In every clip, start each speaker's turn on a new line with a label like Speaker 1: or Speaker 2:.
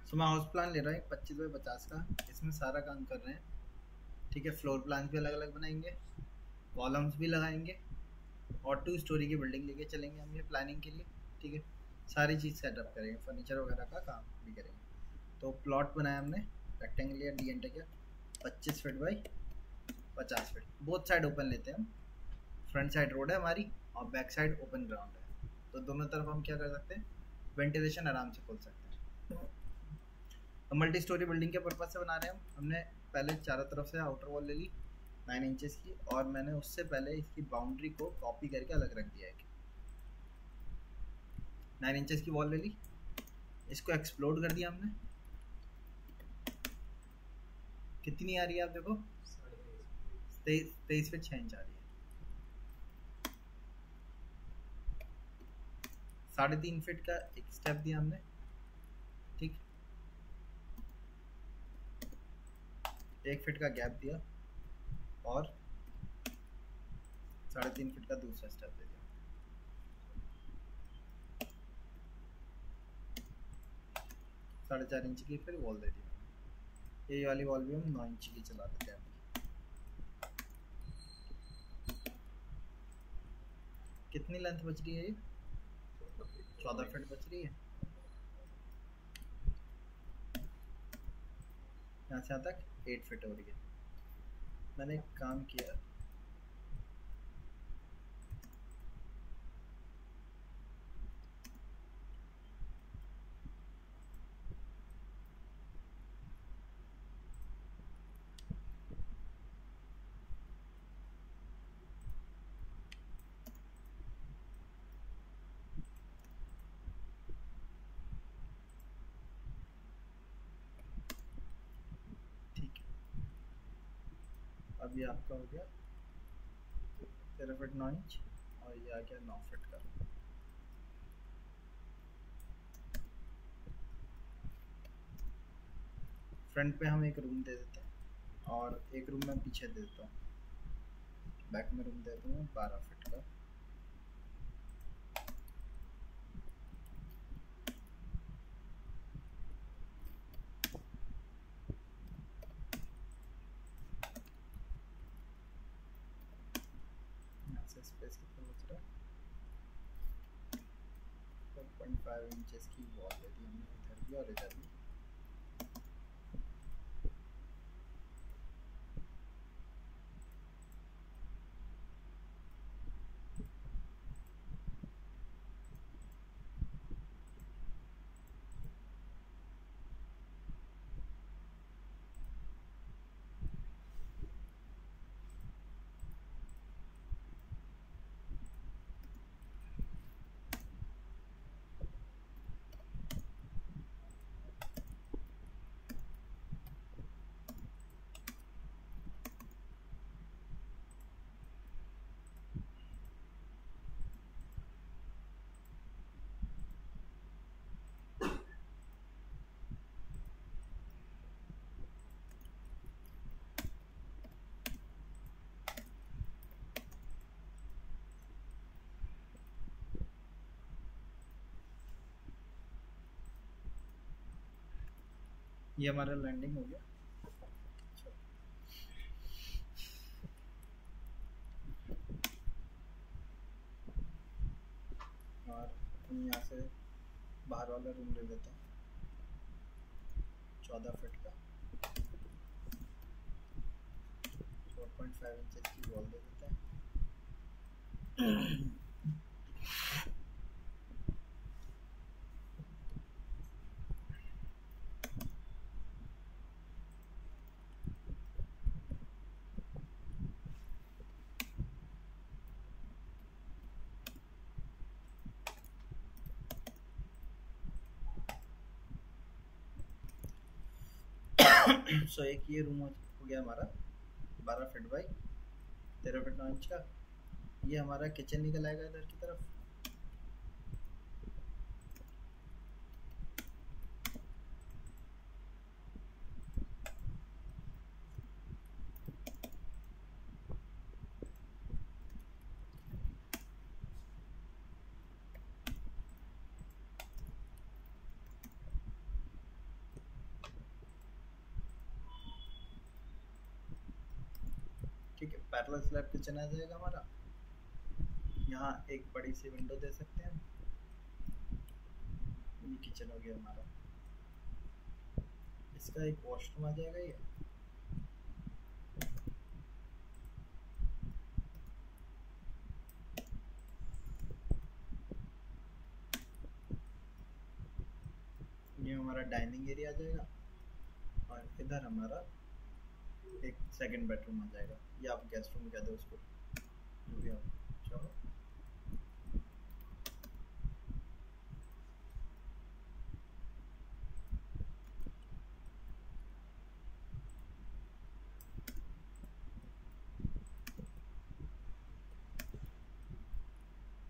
Speaker 1: सो मैं house plan ले रहा हूँ 25 बाई 50 का, इसमें सारा काम कर रहे हैं। ठीक है, फ्लोर प्लान भी अलग अलग बनाएंगे, कॉलम्स भी लगाएंगे, और 2 स्टोरी की बिल्डिंग लेके चलेंगे हम ये प्लानिंग के लिए। ठीक है, सारी चीज़ सेटअप करेंगे, फर्नीचर वगैरह का काम भी करेंगे। तो प्लॉट बनाया हमने रेक्टेंगल या डी एन टे का 25 feet by 50 feet, both side open लेते हैं हम। फ्रंट साइड रोड है हमारी और बैक साइड ओपन ग्राउंड है, तो दोनों तरफ हम क्या कर सकते हैं, वेंटिलेशन आराम से खोल सकते हैं। मल्टी स्टोरी बिल्डिंग के पर्पज से बना रहे हैं हमने पहले चारों तरफ से आउटर वॉल ले ली 9 इंचेस की, और मैंने उससे पहले इसकी बाउंड्री को कॉपी करके अलग रख दिया है। 9 इंचेस की वॉल ले ली, इसको एक्सप्लोड कर दिया हमने। कितनी आ रही है आप देखो, 23 फीट 6 इंच आ रही है। 3.5 फीट का एक स्टेप दिया हमने। ठीक, 1 फीट का गैप दिया और 3.5 फीट का दूसरा स्टेप दे दिया। 4.5 इंच की फिर वॉल दे दी। ये वाली वॉल भी हम 9 इंच की चला देते हैं। कितनी लेंथ बच रही है ये, 14 फीट बच रही है। यहाँ से यहाँ तक 8 फीट हो रही है। मैंने एक काम किया, अभी आपका हो गया 13 फीट 9 इंच और ये आ गया 9 फीट का। फ्रंट पे हम एक रूम दे देते हैं और एक रूम में पीछे दे देता हूँ, बैक में रूम देता हूँ 12 फीट का। यहाँ से स्पेस कितना बच रहा है, 4.5 इंचेस की वॉल दे दी हमने इधर भी और इधर भी। ये हमारा लैंडिंग हो गया। और हम यहाँ से बाहर वाला रूम ले लेते हैं 14 फीट का, 4.5 इंचेस की वॉल दे देते हैं। सो एक ये रूम हो गया हमारा 12 फीट बाई 13 फीट 9 इंच का। ये हमारा किचन निकल आएगा इधर की तरफ। ठीक है, पैरेलल स्लैब किचन आ जाएगा हमारा। यहाँ एक बड़ी सी विंडो दे सकते हैं, ये किचन हो गया हमारा। इसका एक वॉशरूम आ जाएगा ये हमारा डाइनिंग एरिया आ जाएगा। और इधर हमारा एक सेकंड बेडरूम आ जाएगा, या आप गेस्ट रूम कह दो उसको, जो भी आप चाहो।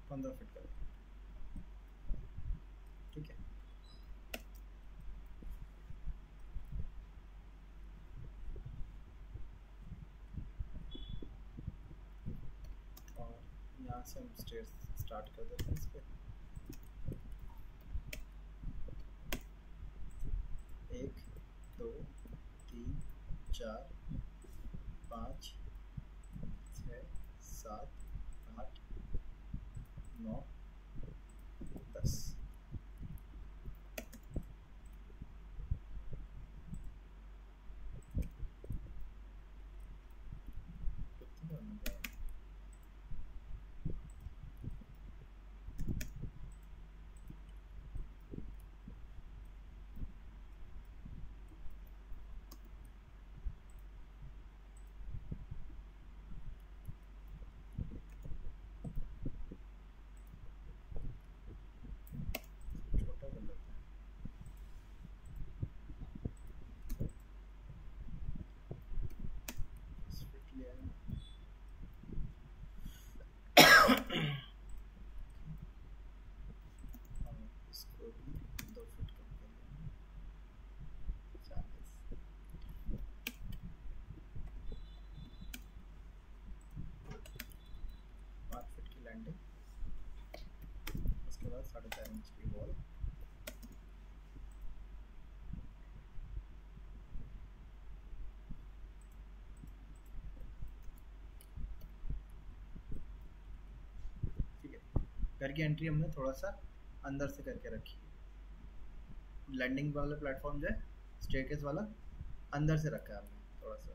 Speaker 1: पंद्रह फीट का, ठीक है। और यहाँ से हम स्टेयर्स स्टार्ट कर देते हैं इस पे। 1 2 3 4 5 6 7 8 9 10। उसके बाद 4.5 इंच की वॉल। ठीक है, घर की एंट्री हमने थोड़ा सा अंदर से करके रखी है। लैंडिंग वाला प्लेटफॉर्म जो है स्टेयरकेस वाला अंदर से रखा है हमने थोड़ा सा।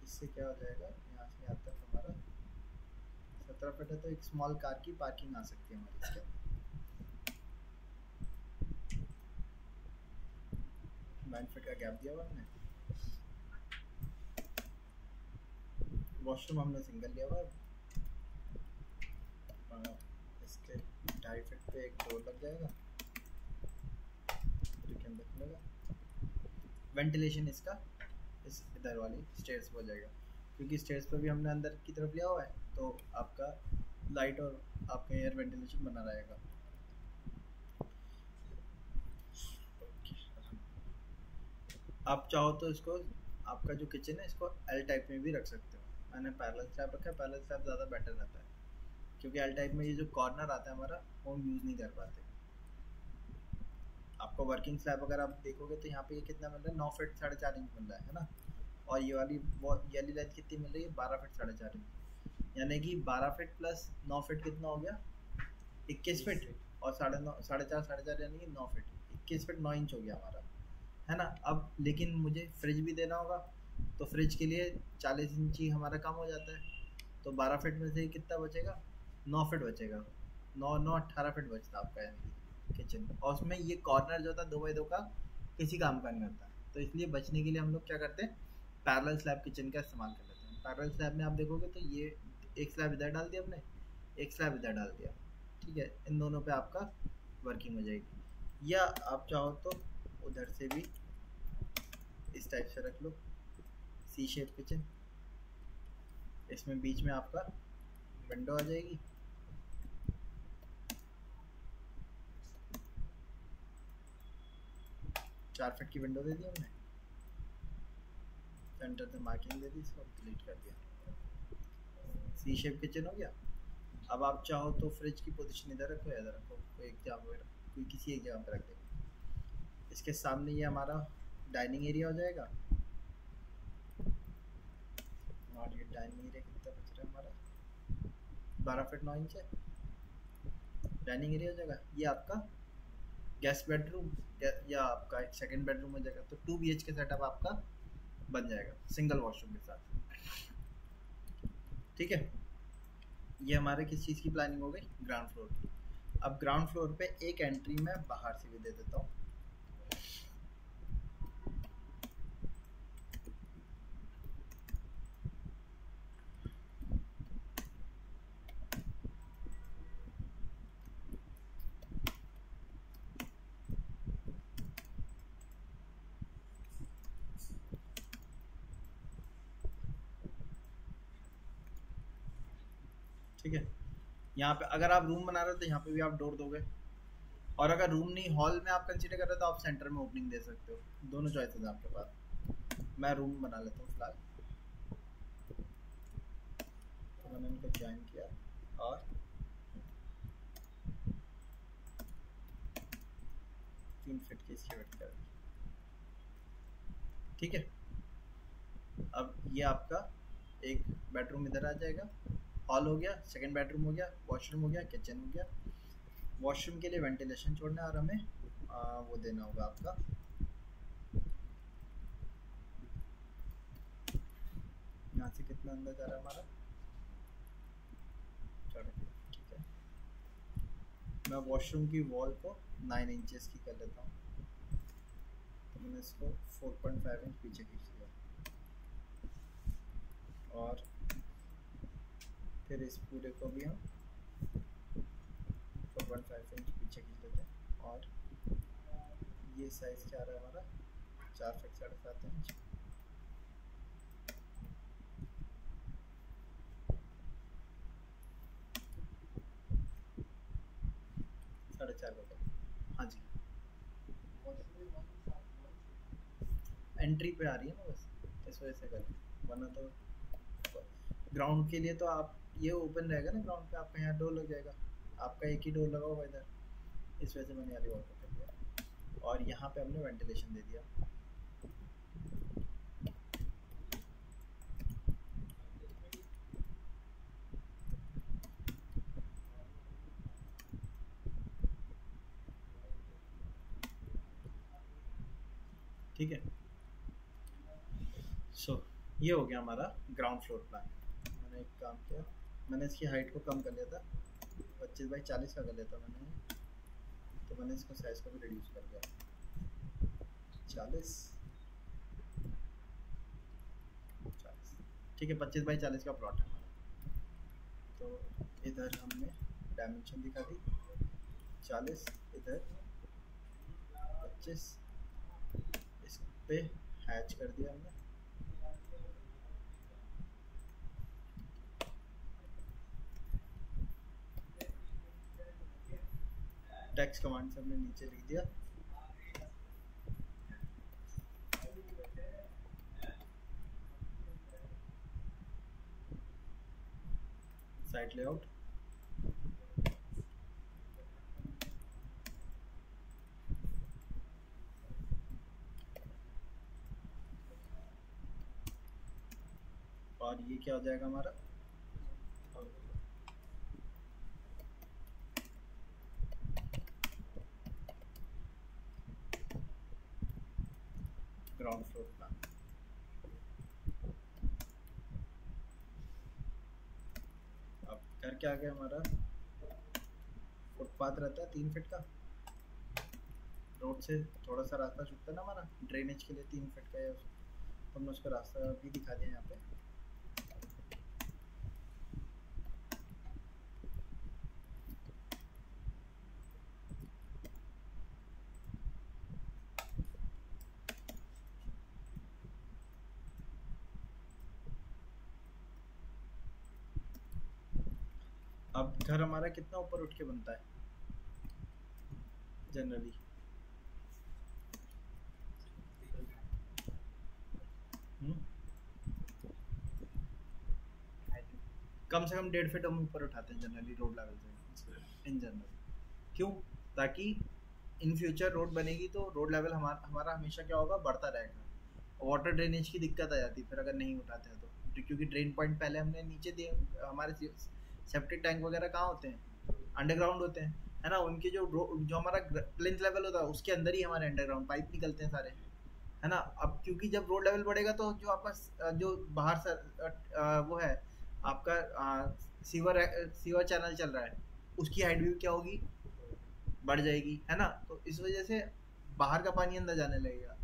Speaker 1: इससे क्या हो जाएगा, यहाँ से यहाँ तक हमारा 17 फीट है, तो एक स्मॉल कार की पार्किंग आ सकती है हमारी इसके। 9 फीट का गैप दिया हुआ हमने। वॉशरूम हमने सिंगल लिया हुआ है। इसके 2.5 फीट पे एक डोर लग जाएगा जो कि अंदर खुलेगा। वेंटिलेशन इसका इस इधर वाली स्टेयर्स पे हो जाएगा, क्योंकि स्टेयर्स पे भी हमने अंदर की तरफ लिया हुआ है, तो आपका लाइट और आपका एयर वेंटिलेशन बना रहेगा। आप चाहो तो इसको, आपका जो किचन है इसको एल टाइप में भी रख सकते हो। मैंने पैरेलल स्लैब रखा है, पैरेलल स्लैब ज़्यादा बेटर रहता है, क्योंकि एल टाइप में ये जो कॉर्नर आता है हमारा वो हम यूज़ नहीं कर पाते। आपको वर्किंग स्लैब अगर आप देखोगे तो यहाँ पे ये कितना मिल रहा है, 9 फीट 4.5 इंच मिल रहा है ना। और ये वाली लेंथ कितनी मिल रही है, 12 फीट 4.5 इंच। यानी कि 12 फीट प्लस 9 फीट कितना हो गया, 21 फीट। और 4.5 यानी कि 9 फीट, 21 फीट 9 इंच हो गया हमारा, है ना। अब लेकिन मुझे फ्रिज भी देना होगा, तो फ्रिज के लिए 40 इंची हमारा काम हो जाता है। तो 12 फीट में से कितना बचेगा, 9 फीट बचेगा। 9 18 फीट बचता आपका यानी किचन। और उसमें ये कॉर्नर जो था 2x2 का किसी काम का नहीं होता, तो इसलिए बचने के लिए हम लोग क्या करते हैं, पैरेलल स्लैब किचन का इस्तेमाल कर लेते हैं। पैरेलल स्लैब में आप देखोगे तो ये एक स्लैब इधर डाल दिया हमने, एक स्लैब इधर डाल दिया, ठीक है। इन दोनों पे आपका वर्किंग हो जाएगी। या आप चाहो तो उधर से भी इस टाइप से रख लो, सी शेप किचन। इसमें बीच में आपका विंडो आ जाएगी, चार फीट की विंडो दे दी हमने, सेंटर से मार्किंग दे दी, इसको डिलीट कर दिया। सी शेप किचन हो गया। अब आप चाहो तो फ्रिज की पोजीशन इधर रखो या इधर रखो, कोई एक जगह पे, कोई किसी एक जगह पे रख देंगे। इसके सामने ये हमारा डाइनिंग एरिया हो जाएगा। और ये डाइनिंग एरिया कितना बच रहा है हमारा, 12 फीट 9 इंच है डाइनिंग एरिया जगह। ये आपका गेस्ट बेडरूम या आपका एक सेकंड बेडरूम हो जाएगा, तो 2 BHK सेटअप आपका बन जाएगा सिंगल वॉशरूम के साथ। ठीक है, ये हमारे किस चीज़ की प्लानिंग हो गई, ग्राउंड फ्लोर की। अब ग्राउंड फ्लोर पे एक एंट्री मैं बाहर से भी दे देता हूँ। ठीक है, यहाँ पे अगर आप रूम बना रहे हो तो यहाँ पे भी आप डोर दोगे, और अगर रूम नहीं हॉल में आप कंसीडर कर रहे हो तो आप सेंटर में ओपनिंग दे सकते हो, दोनों चॉइसेस हैं आपके पास। मैं रूम बना लेता हूँ फिलहाल, तो मैंने इनको ज्वाइन किया और 3 फीट की इसकी वेट कर दी। ठीक है, अब ये आपका एक बेडरूम इधर आ जाएगा, हॉल हो गया, सेकंड बेडरूम हो गया, वॉशरूम हो गया, किचन हो गया। वॉशरूम के लिए वेंटिलेशन छोड़ना है और हमें वो देना होगा आपका यहाँ से कितना अंदर जा रहा है हमारा, ठीक है। मैं वॉशरूम की वॉल को 9 इंचेस की कर लेता हूँ, तो मैंने इसको 4.5 इंच पीछे खींच दिया, और फिर इस पूरे को भी हम 4.5 इंच पीछे खींच लेते हैं, और ये साइज क्या आ रहा है हमारा, 4 फीट 7.5 इंच। साढ़े 4 का, हाँ जी, एंट्री पे आ रही है ना बस, इस वजह से कर, वरना तो ग्राउंड के लिए तो आप ये ओपन रहेगा ना, ग्राउंड पे आपका यहाँ डोर लग जाएगा, आपका एक ही डोर लगा होगा इधर, इस वजह से मैंने वाली वॉल कर दिया, और यहाँ पे हमने वेंटिलेशन दे दिया। ठीक है, सो ये हो गया हमारा ग्राउंड फ्लोर प्लान। मैंने एक काम किया, मैंने इसकी हाइट को कम कर लिया था, 25 बाई 40 का कर लिया था मैंने, तो मैंने इसको साइज़ को भी रिड्यूस कर दिया 40। ठीक है, 25 बाई 40 का प्लॉट है हमारा, तो इधर हमने डायमेंशन दिखा दी 40, इधर 25, इस पे हैच कर दिया हमने, टेक्स्ट कमांड से हमने नीचे लिख दिया, साइट लेआउट, और ये क्या हो जाएगा हमारा, ग्राउंड फ्लोर प्लान। अब घर क्या आ गया हमारा, फुटपाथ रहता है 3 फीट का, रोड से थोड़ा सा रास्ता छूटता है ना हमारा ड्रेनेज के लिए 3 फीट का है, तो हमने उसका रास्ता भी दिखा दिया यहाँ पे। अब घर हमारा कितना ऊपर उठ के बनता है जनरली, कम से कम 1.5 फीट हम ऊपर उठाते हैं जनरली रोड लेवल से इन जनरल। क्यों, ताकि इन फ्यूचर रोड बनेगी तो रोड लेवल हमारा हमेशा क्या होगा, बढ़ता रहेगा, वाटर ड्रेनेज की दिक्कत आ जाती है फिर अगर नहीं उठाते हैं तो क्योंकि ड्रेन पॉइंट पहले हमने नीचे दिए, हमारे सेप्टिक टैंक वगैरह कहाँ होते हैं, अंडरग्राउंड होते हैं, है ना। उनके जो हमारा प्लिंथ लेवल होता है उसके अंदर ही हमारे अंडरग्राउंड पाइप निकलते हैं सारे, है ना। अब क्योंकि जब रोड लेवल बढ़ेगा तो जो आपका जो बाहर से वो है आपका सीवर चैनल चल रहा है, उसकी हाइट भी क्या होगी, बढ़ जाएगी, है ना। तो इस वजह से बाहर का पानी अंदर जाने लगेगा,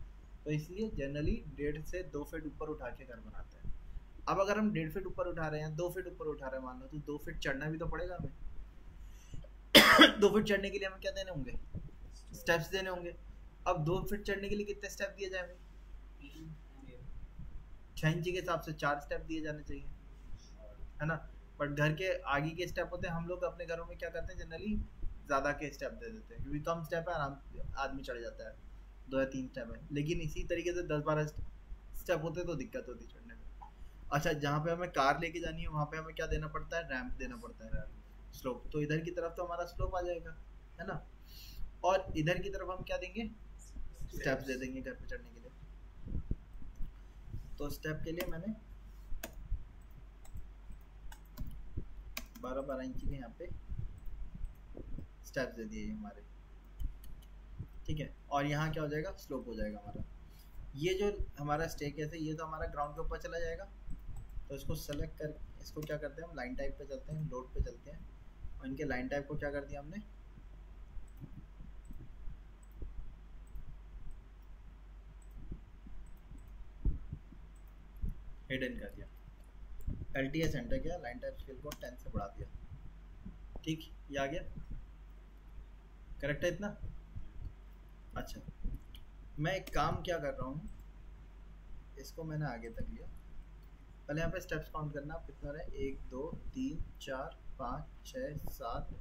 Speaker 1: तो इसलिए जनरली 1.5 से 2 फीट ऊपर उठा के घर बनाते हैं। अब अगर हम 1.5 फीट ऊपर उठा रहे हैं, 2 फीट ऊपर उठा रहे हैं मान लो, तो 2 फीट चढ़ना भी तो पड़ेगा हमें। 2 फीट चढ़ने के लिए हमें क्या देने होंगे, स्टेप्स देने होंगे। अब 2 फीट चढ़ने के लिए कितने स्टेप दिए जाए हमें, 6 इंची के हिसाब से 4 स्टेप दिए जाने चाहिए, है ना। बट घर के आगे के स्टेप होते हैं, हम लोग अपने घरों में क्या करते हैं जनरली ज़्यादा के स्टेप दे देते हैं, क्योंकि कम स्टेप है, आराम आदमी चढ़ जाता है, 2 या 3 स्टेप है। लेकिन इसी तरीके से 10-12 स्टेप होते तो दिक्कत होती चढ़ने में। अच्छा, जहाँ पे हमें कार लेके जानी है वहाँ पे हमें क्या देना पड़ता है, रैंप देना पड़ता है, स्लोप। तो इधर की तरफ तो हमारा स्लोप आ जाएगा, है ना, और इधर की तरफ हम क्या देंगे, स्टेप्स दे देंगे घर पे चढ़ने के लिए। तो स्टेप के लिए मैंने 12-12 इंची के यहाँ पे स्टेप्स दे दिए हमारे, ठीक है। और यहाँ क्या हो जाएगा, स्लोप हो जाएगा हमारा। ये जो हमारा स्टेक है ये तो हमारा ग्राउंड के ऊपर चला जाएगा, तो इसको सेलेक्ट कर, इसको क्या करते हैं हम, लाइन टाइप पे चलते हैं, लोड पे चलते हैं, और इनके लाइन टाइप को क्या कर दिया हमने, हिडन कर दिया। LTS एंटर किया, लाइन टाइप स्केल को 10 से बढ़ा दिया, ठीक, ये आ गया, करेक्ट है इतना। अच्छा, मैं एक काम क्या कर रहा हूँ, इसको मैंने आगे तक लिया। पहले यहाँ पे स्टेप्स काउंट करना, आप कितना रहे, 1 2 3 4 5 6 7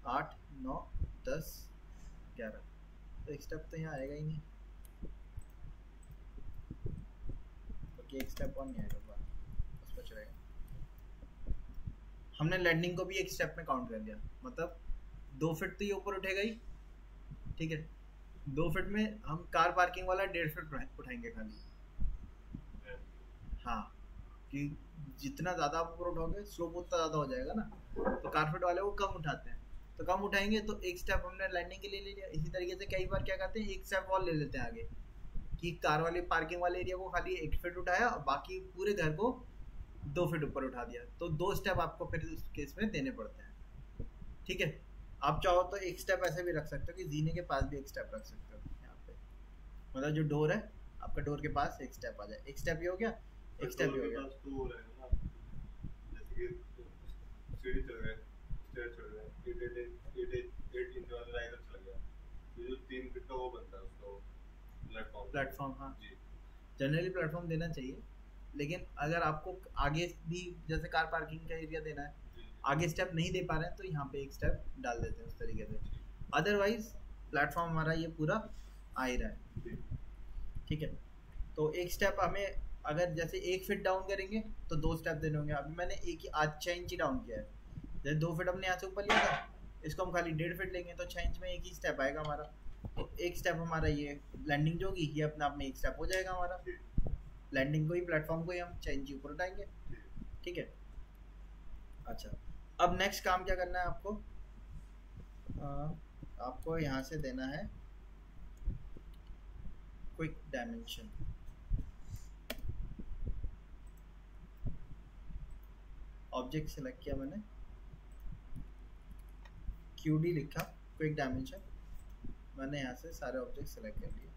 Speaker 1: 8 9 10 11। तो एक स्टेप तो यहाँ आएगा ही नहीं, बाकी एक स्टेप और नहीं आएगा, बस बच रहेगा। हमने लैंडिंग को भी एक स्टेप में काउंट कर लिया, मतलब 2 फीट तो ये ऊपर उठेगा ही, ठीक है। 2 फीट में हम कार पार्किंग वाला 1.5 फीट उठाएंगे खाली, हाँ, कि जितना ज़्यादा आप ऊपर उठाओगे स्लोप उतना ज़्यादा हो जाएगा ना, तो कारपेट वाले वो कम उठाते हैं, तो कम उठाएंगे तो एक स्टेप हमने लैंडिंग के लिए ले लिया। इसी तरीके से कई बार क्या करते हैं, एक स्टेप और ले लेते हैं आगे, कि कार वाले पार्किंग वाले एरिया को खाली 1 फीट उठाया और बाकी पूरे घर को 2 फीट ऊपर उठा दिया, तो 2 स्टेप आपको फिर उस केस में देने पड़ते हैं, ठीक है। आप चाहो तो एक स्टेप ऐसे भी रख सकते हो कि जीने के पास भी एक स्टेप रख सकते हो यहाँ पे, मतलब जो डोर है आपका, डोर के पास एक स्टेप आ जाए, एक स्टेप ये हो गया, एक स्टेप ये हो गया।
Speaker 2: जैसे कि सीढ़ी चल रहा है, स्टेयर चल रहा है, 8 इंच वाला राइडर चल गया, तो जो 3 फीट का वो बनता है उसका
Speaker 1: प्लेटफॉर्म, हाँ जी, जनरली प्लेटफॉर्म देना चाहिए। लेकिन अगर आपको आगे भी जैसे कार पार्किंग का एरिया देना है, आगे स्टेप नहीं दे पा रहे हैं, तो यहाँ पे एक स्टेप डाल देते हैं उस तरीके से। अदरवाइज प्लेटफॉर्म हमारा ये पूरा आ ही रहा है, ठीक है। तो एक स्टेप हमें, अगर जैसे 1 फीट डाउन करेंगे तो 2 स्टेप देने होंगे। अभी मैंने एक ही आज 6 इंच डाउन किया है, जैसे 2 फीट हमने यहाँ से ऊपर लिया था, इसको हम खाली 1.5 फीट लेंगे तो 6 इंच में एक ही स्टेप आएगा हमारा। तो एक स्टेप हमारा ये लैंडिंग जो होगी ये अपने आप में एक स्टेप हो जाएगा हमारा, लैंडिंग को ही, प्लेटफॉर्म को ही हम 6 इंच ऊपर उठाएंगे, ठीक है। अच्छा, अब नेक्स्ट काम क्या करना है आपको, आपको यहाँ से देना है क्विक डायमेंशन। ऑब्जेक्ट सेलेक्ट किया मैंने, QD लिखा, क्विक डायमेंशन, मैंने यहाँ से सारे ऑब्जेक्ट सेलेक्ट कर लिए,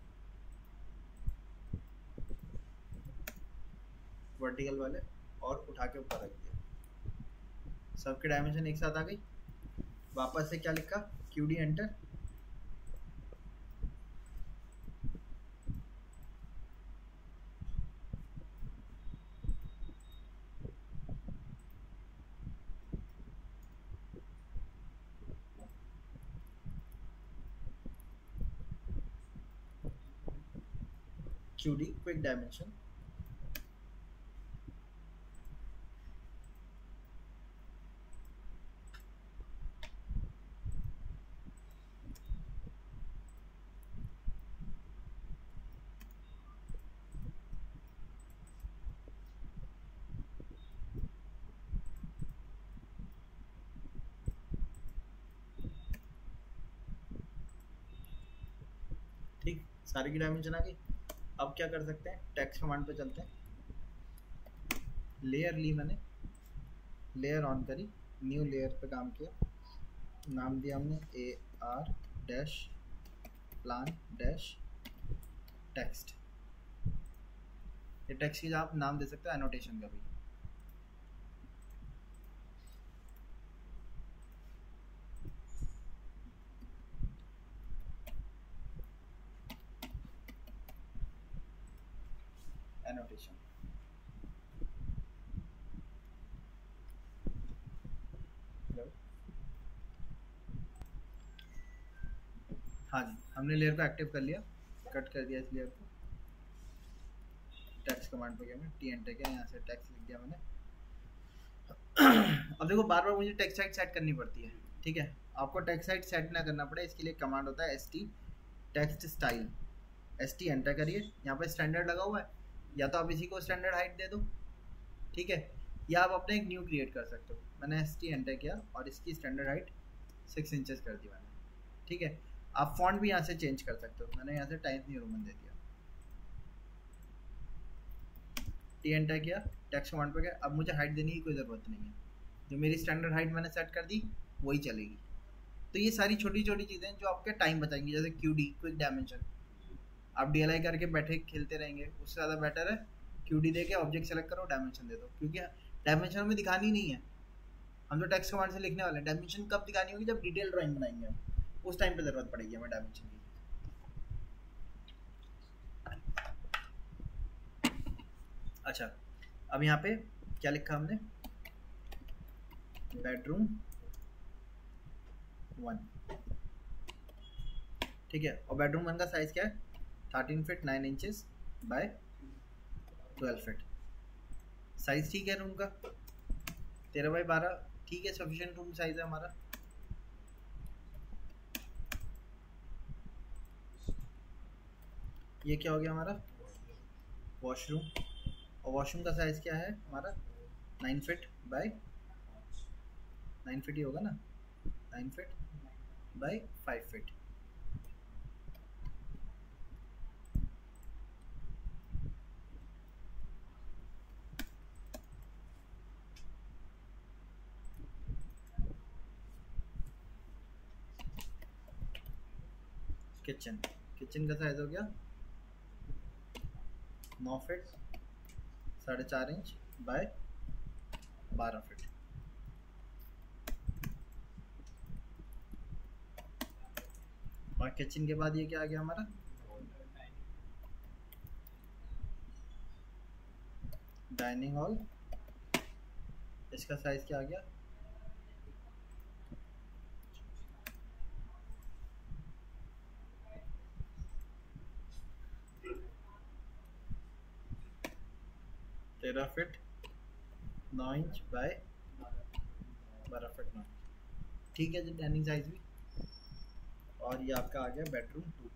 Speaker 1: वर्टिकल वाले, और उठा के ऊपर रख दिया, सबके डायमेंशन एक साथ आ गई। वापस से क्या लिखा, QD enter, QD quick dimension, ठीक, सारी की डायमेंशन आ गई। अब क्या कर सकते हैं, टेक्स्ट कमांड पे चलते हैं। लेयर ली मैंने, लेयर ऑन करी, न्यू लेयर पे काम किया, नाम दिया हमने AR dash plan dash text. ये टेक्स्ट की आप नाम दे सकते हो एनोटेशन का भी। एनोटेशन हाँ जी, हमने लेयर को एक्टिव कर लिया, कट कर दिया इस लेयर को। टेक्स्ट कमांड पे गया मैं, टी एंटर किया, यहाँ से टेक्स्ट लिख दिया मैंने। अब देखो बार बार मुझे टेक्स्ट साइज सेट करनी पड़ती है, ठीक है। आपको टेक्स्ट साइज सेट ना करना पड़े इसके लिए कमांड होता है ST text style. ST enter करिए, यहाँ पे स्टैंडर्ड लगा हुआ है, या तो आप इसी को स्टैंडर्ड हाइट दे दो, ठीक है, या आप अपने एक न्यू क्रिएट कर सकते हो। मैंने ST एंटर किया और इसकी स्टैंडर्ड हाइट 6 इंचेस कर दी मैंने, ठीक है। आप फॉन्ट भी यहाँ से चेंज कर सकते हो, मैंने यहाँ से टाइम्स न्यू रोमन दे दिया। टी एंटर किया, टेक्स्ट कमांड पे गया। अब मुझे हाइट देने की कोई ज़रूरत नहीं है, जो मेरी स्टैंडर्ड हाइट मैंने सेट कर दी वही चलेगी। तो ये सारी छोटी छोटी चीज़ें जो आपके टाइम बचाएंगी, जैसे QD क्विक डायमेंशन, आप DLI करके बैठे खेलते रहेंगे, उससे ज़्यादा बेटर है QD दे के ऑब्जेक्ट सेलेक्ट करो, डायमेंशन दे दो, क्योंकि डायमेंशन हमें दिखानी नहीं है, हम तो टेक्स्ट कमांड से लिखने वाले हैं। डायमेंशन कब दिखानी होगी, जब डिटेल ड्राइंग बनाएंगे हम, उस टाइम पे ज़रूरत पड़ेगी हमें डायमेंशन की। अच्छा, अब यहाँ पे क्या लिखा हमने, बेडरूम 1, ठीक है। और बेडरूम 1 का साइज क्या है, 13 feet 9 inches bye 12 feet. Size ठीक है रूम का, 13x12, ठीक है, सफिशिएंट रूम साइज है हमारा। ये क्या हो गया हमारा, वॉशरूम, और वॉशरूम का साइज क्या है हमारा, 9 फीट बाय 9 फीट ही होगा ना, 9 feet by 5 feet. Kitchen, kitchen का साइज हो गया 9 फीट 4.5 इंच बाय 12 फीट। और किचन के बाद ये क्या आ गया हमारा, डाइनिंग हॉल, इसका साइज क्या आ गया, 13 फीट 9 इंच बाय 12 फीट 9, ठीक है जी, डाइनिंग साइज भी। और ये आपका आ गया बेडरूम 2।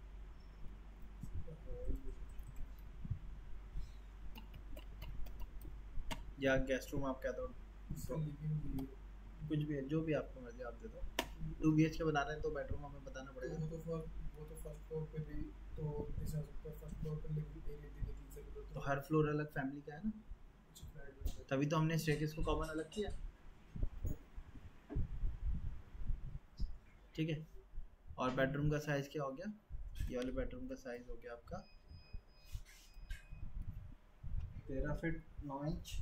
Speaker 1: या गेस्ट रूम आप क्या दो, कुछ भी है, जो भी आपको मर्जी आप दे दो। 2 BHK बना रहे हैं तो बेडरूम हमें बताना पड़ेगा।
Speaker 3: वो तो फर्स्ट फ्लोर पे भी तो ऐसा हो सकता है, फर्स्ट फ्लोर पे लेकिन एरिया देने की जरूरत
Speaker 1: तो हर फ्लोर अलग फैमिली का है ना, तभी तो हमने स्टेयरकेस को कॉमन अलग किया, ठीक है। और बेडरूम का साइज क्या हो गया, ये वाले बेडरूम का साइज हो गया आपका 13 फीट 9 इंच,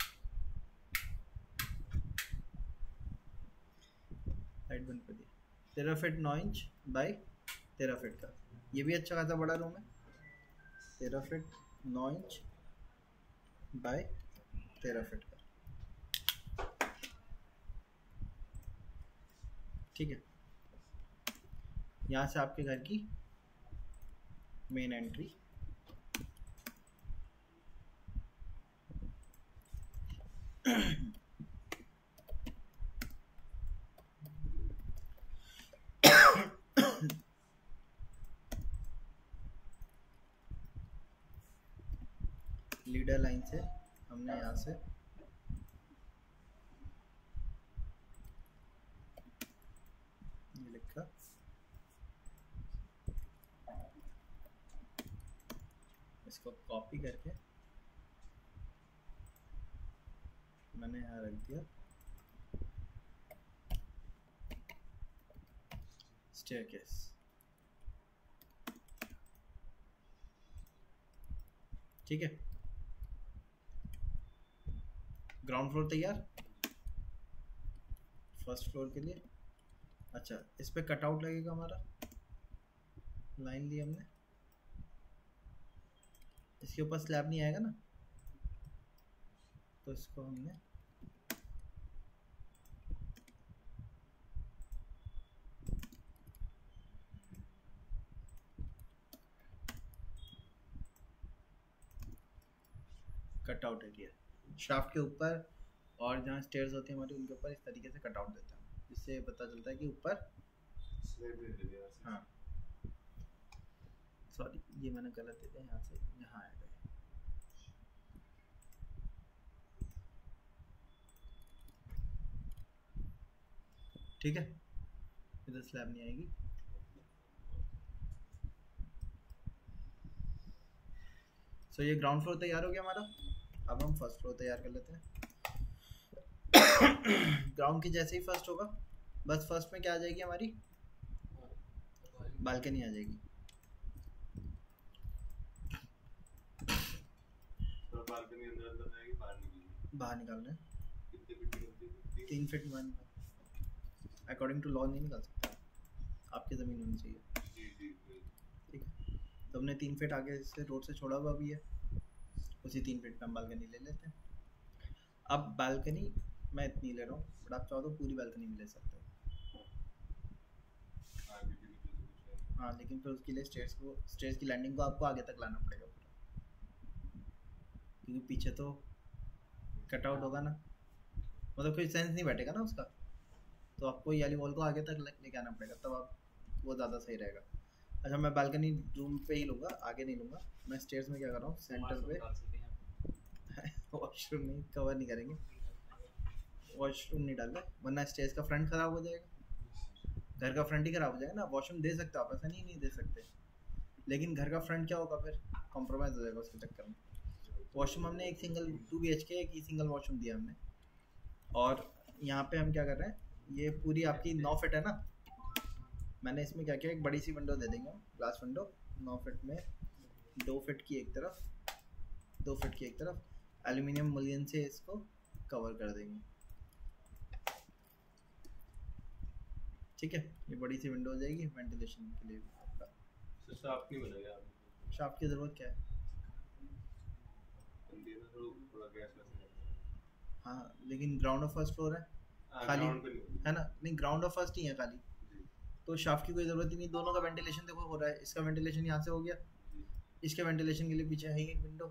Speaker 1: हाइट बंद कर दिया, 13 फीट 9 इंच बाय 13 फीट का। ये भी अच्छा खासा बड़ा रूम है, 13 फीट 9 इंच बाय 13 फीट का, ठीक है। यहाँ से आपके घर की मेन एंट्री, लीडर लाइन से हमने यहाँ से ये लिखा, इसको कॉपी करके मैंने यहाँ रख दिया स्टेयरकेस। ठीक है, ग्राउंड फ्लोर तैयार फर्स्ट फ्लोर के लिए। अच्छा, इस पे कटआउट लगेगा हमारा, लाइन ली हमने, इसके ऊपर स्लैब नहीं आएगा ना, तो इसको हमने कटआउट एरिया शाफ्ट के ऊपर और जहाँ स्टेयर्स होती है हमारी उनके ऊपर इस तरीके से कटआउट देते हैं, जिससे पता चलता है कि ऊपर हाँ सॉरी ये मैंने गलत दे दिया, यहाँ से यहाँ आएगा। ठीक है, इधर स्लैब नहीं आएगी। सो ये ग्राउंड फ्लोर तैयार हो गया हमारा। अब हम फर्स्ट फ्लोर तैयार कर लेते हैं। ग्राउंड की जैसे ही फर्स्ट होगा, बस फर्स्ट में क्या आ जाएगी हमारी बालकनी आ जाएगी।
Speaker 2: तो बालकनी अंदर जाएगी, बाहर निकलना है।
Speaker 1: कितने
Speaker 2: फीट की होती है?
Speaker 1: 3 फीट 1 अकॉर्डिंग टू लॉ नहीं निकाल सकता, आपकी ज़मीन होनी चाहिए।
Speaker 2: जी
Speaker 1: ठीक है, तो हमने 3 फीट आगे से रोड से छोड़ा हुआ भी है, उसी 3 फीट पे हम बालकनी ले लेते हैं। अब बालकनी मैं इतनी ले रहा हूँ, बट आप चाहो तो पूरी बालकनी भी ले सकते हो। हाँ, लेकिन फिर उसके लिए स्टेयर्स की लैंडिंग को आपको आगे तक लाना पड़ेगा पूरा, क्योंकि पीछे तो कटआउट होगा ना, मतलब कोई सेंस नहीं बैठेगा ना उसका, तो आपको ये वाली वॉल को आगे तक लेके आना पड़ेगा, तब आप वो ज़्यादा सही रहेगा। अच्छा, मैं बालकनी रूम पे ही लूँगा, आगे नहीं लूँगा। मैं स्टेयर्स में क्या कर रहा हूँ, सेंटर पे वॉशरूम नहीं कवर नहीं करेंगे, वॉशरूम नहीं डालना, वरना स्टेयर्स का फ्रंट खराब हो जाएगा, घर का फ्रंट ही खराब हो जाएगा ना। वॉशरूम दे सकते हो आप, ऐसा नहीं दे सकते, लेकिन घर का फ्रंट क्या होगा, फिर कॉम्प्रोमाइज़ हो जाएगा उसके चक्कर में। वॉशरूम हमने एक सिंगल 2 BHK एक ही सिंगल वॉशरूम दिया हमने। और यहाँ पे हम क्या कर रहे हैं, ये पूरी आपकी 9 फीट है ना, मैंने इसमें क्या किया, एक बड़ी सी विंडो दे देंगे हम, ग्लास विंडो 9 फीट में, 2 फीट की एक तरफ, 2 फीट की एक तरफ, एल्यूमिनियम मुलियन से इसको कवर कर देंगे। ठीक है, ये बड़ी सी विंडो हो जाएगी वेंटिलेशन के लिए आपका।
Speaker 2: शाफ्ट नहीं बनेगा,
Speaker 1: शाफ्ट की ज़रूरत क्या है?
Speaker 2: थोड़ा गैस
Speaker 1: हाँ, लेकिन ग्राउंड और फर्स्ट फ्लोर है खाली, है ना? नहीं, ग्राउंड और फर्स्ट ही है खाली, तो शाफ्ट की कोई ज़रूरत ही नहीं। दोनों का वेंटिलेशन देखो हो रहा है, इसका वेंटिलेशन यहाँ से हो गया, इसके वेंटिलेशन के लिए पीछे है एक विंडो,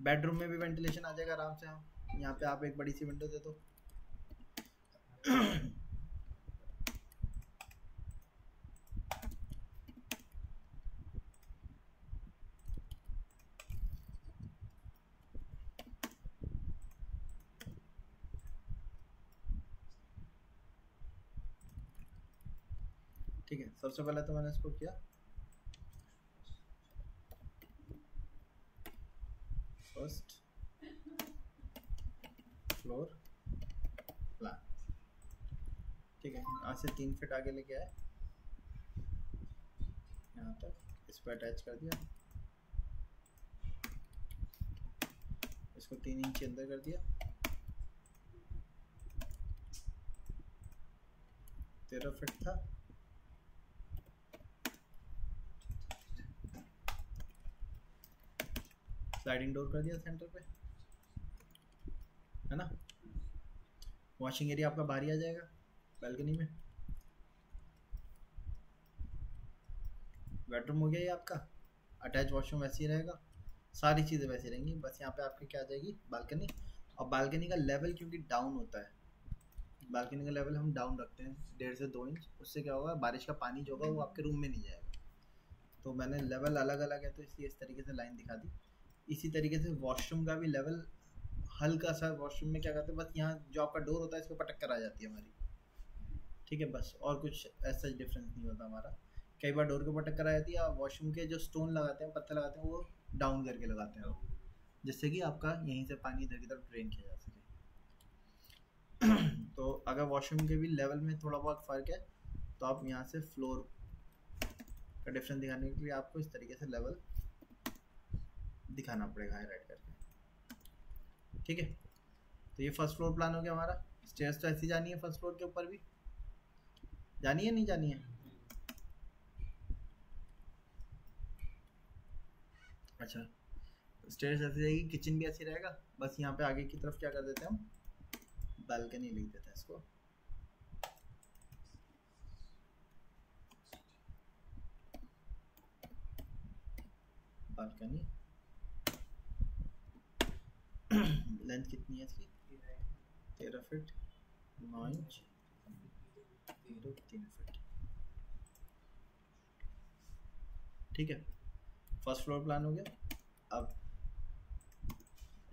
Speaker 1: बेडरूम में भी वेंटिलेशन आ जाएगा आराम से। हम यहाँ पे आप एक बड़ी सी विंडो दे दो। ठीक है, सबसे पहले तो मैंने इसको किया फर्स्ट फ्लोर प्लान। ठीक है, यहाँ से 3 फीट आगे लेके आए, यहाँ तक इस पर अटैच कर दिया, इसको 3 इंच अंदर कर दिया, 13 फीट था, स्लाइडिंग डोर कर दिया सेंटर पे, है ना? वॉशिंग एरिया आपका बाहर ही आ जाएगा बालकनी में। बेडरूम हो गया ये आपका, अटैच वॉशरूम वैसे ही रहेगा, सारी चीज़ें वैसी रहेंगी, बस यहाँ पे आपके क्या आ जाएगी बालकनी। और बालकनी का लेवल क्योंकि डाउन होता है, बालकनी का लेवल हम डाउन रखते हैं 1.5 से 2 इंच, उससे क्या होगा, बारिश का पानी जो होगा वो आपके रूम में नहीं जाएगा। तो मैंने लेवल अलग अलग है तो इसलिए इस तरीके से लाइन दिखा दी। इसी तरीके से वॉशरूम का भी लेवल हल्का सा, वॉशरूम में क्या करते हैं, बस यहाँ जो आपका डोर होता है इसके ऊपर टक्कर आ जाती है हमारी। ठीक है, बस और कुछ ऐसा डिफरेंस नहीं होता हमारा, कई बार डोर के ऊपर टक्कर आ जाती है, या वॉशरूम के जो स्टोन लगाते हैं, पत्थर लगाते हैं, वो डाउन करके लगाते हैं, जिससे कि आपका यहीं से पानी इधर की तरफ ड्रेन किया जा सके। तो अगर वॉशरूम के भी लेवल में थोड़ा बहुत फ़र्क है तो आप यहाँ से फ्लोर का डिफरेंस दिखाने के लिए आपको इस तरीके से लेवल दिखाना पड़ेगा हाईलाइट करके। ठीक है, तो ये फर्स्ट फ्लोर प्लान हो गया हमारा। स्टेयर्स तो ऐसी जानी है फर्स्ट फ्लोर के ऊपर भी, जानी है नहीं जानी है? अच्छा, स्टेयर्स ऐसी जाएगी, किचन भी ऐसी रहेगा, बस यहाँ पे आगे की तरफ क्या कर देते हैं हम, बालकनी लिख देते हैं इसको। बालकनी लेंथ कितनी है इसकी? 13 फीट 9 इंच 3 फीट। ठीक है, फर्स्ट फ्लोर प्लान हो गया। अब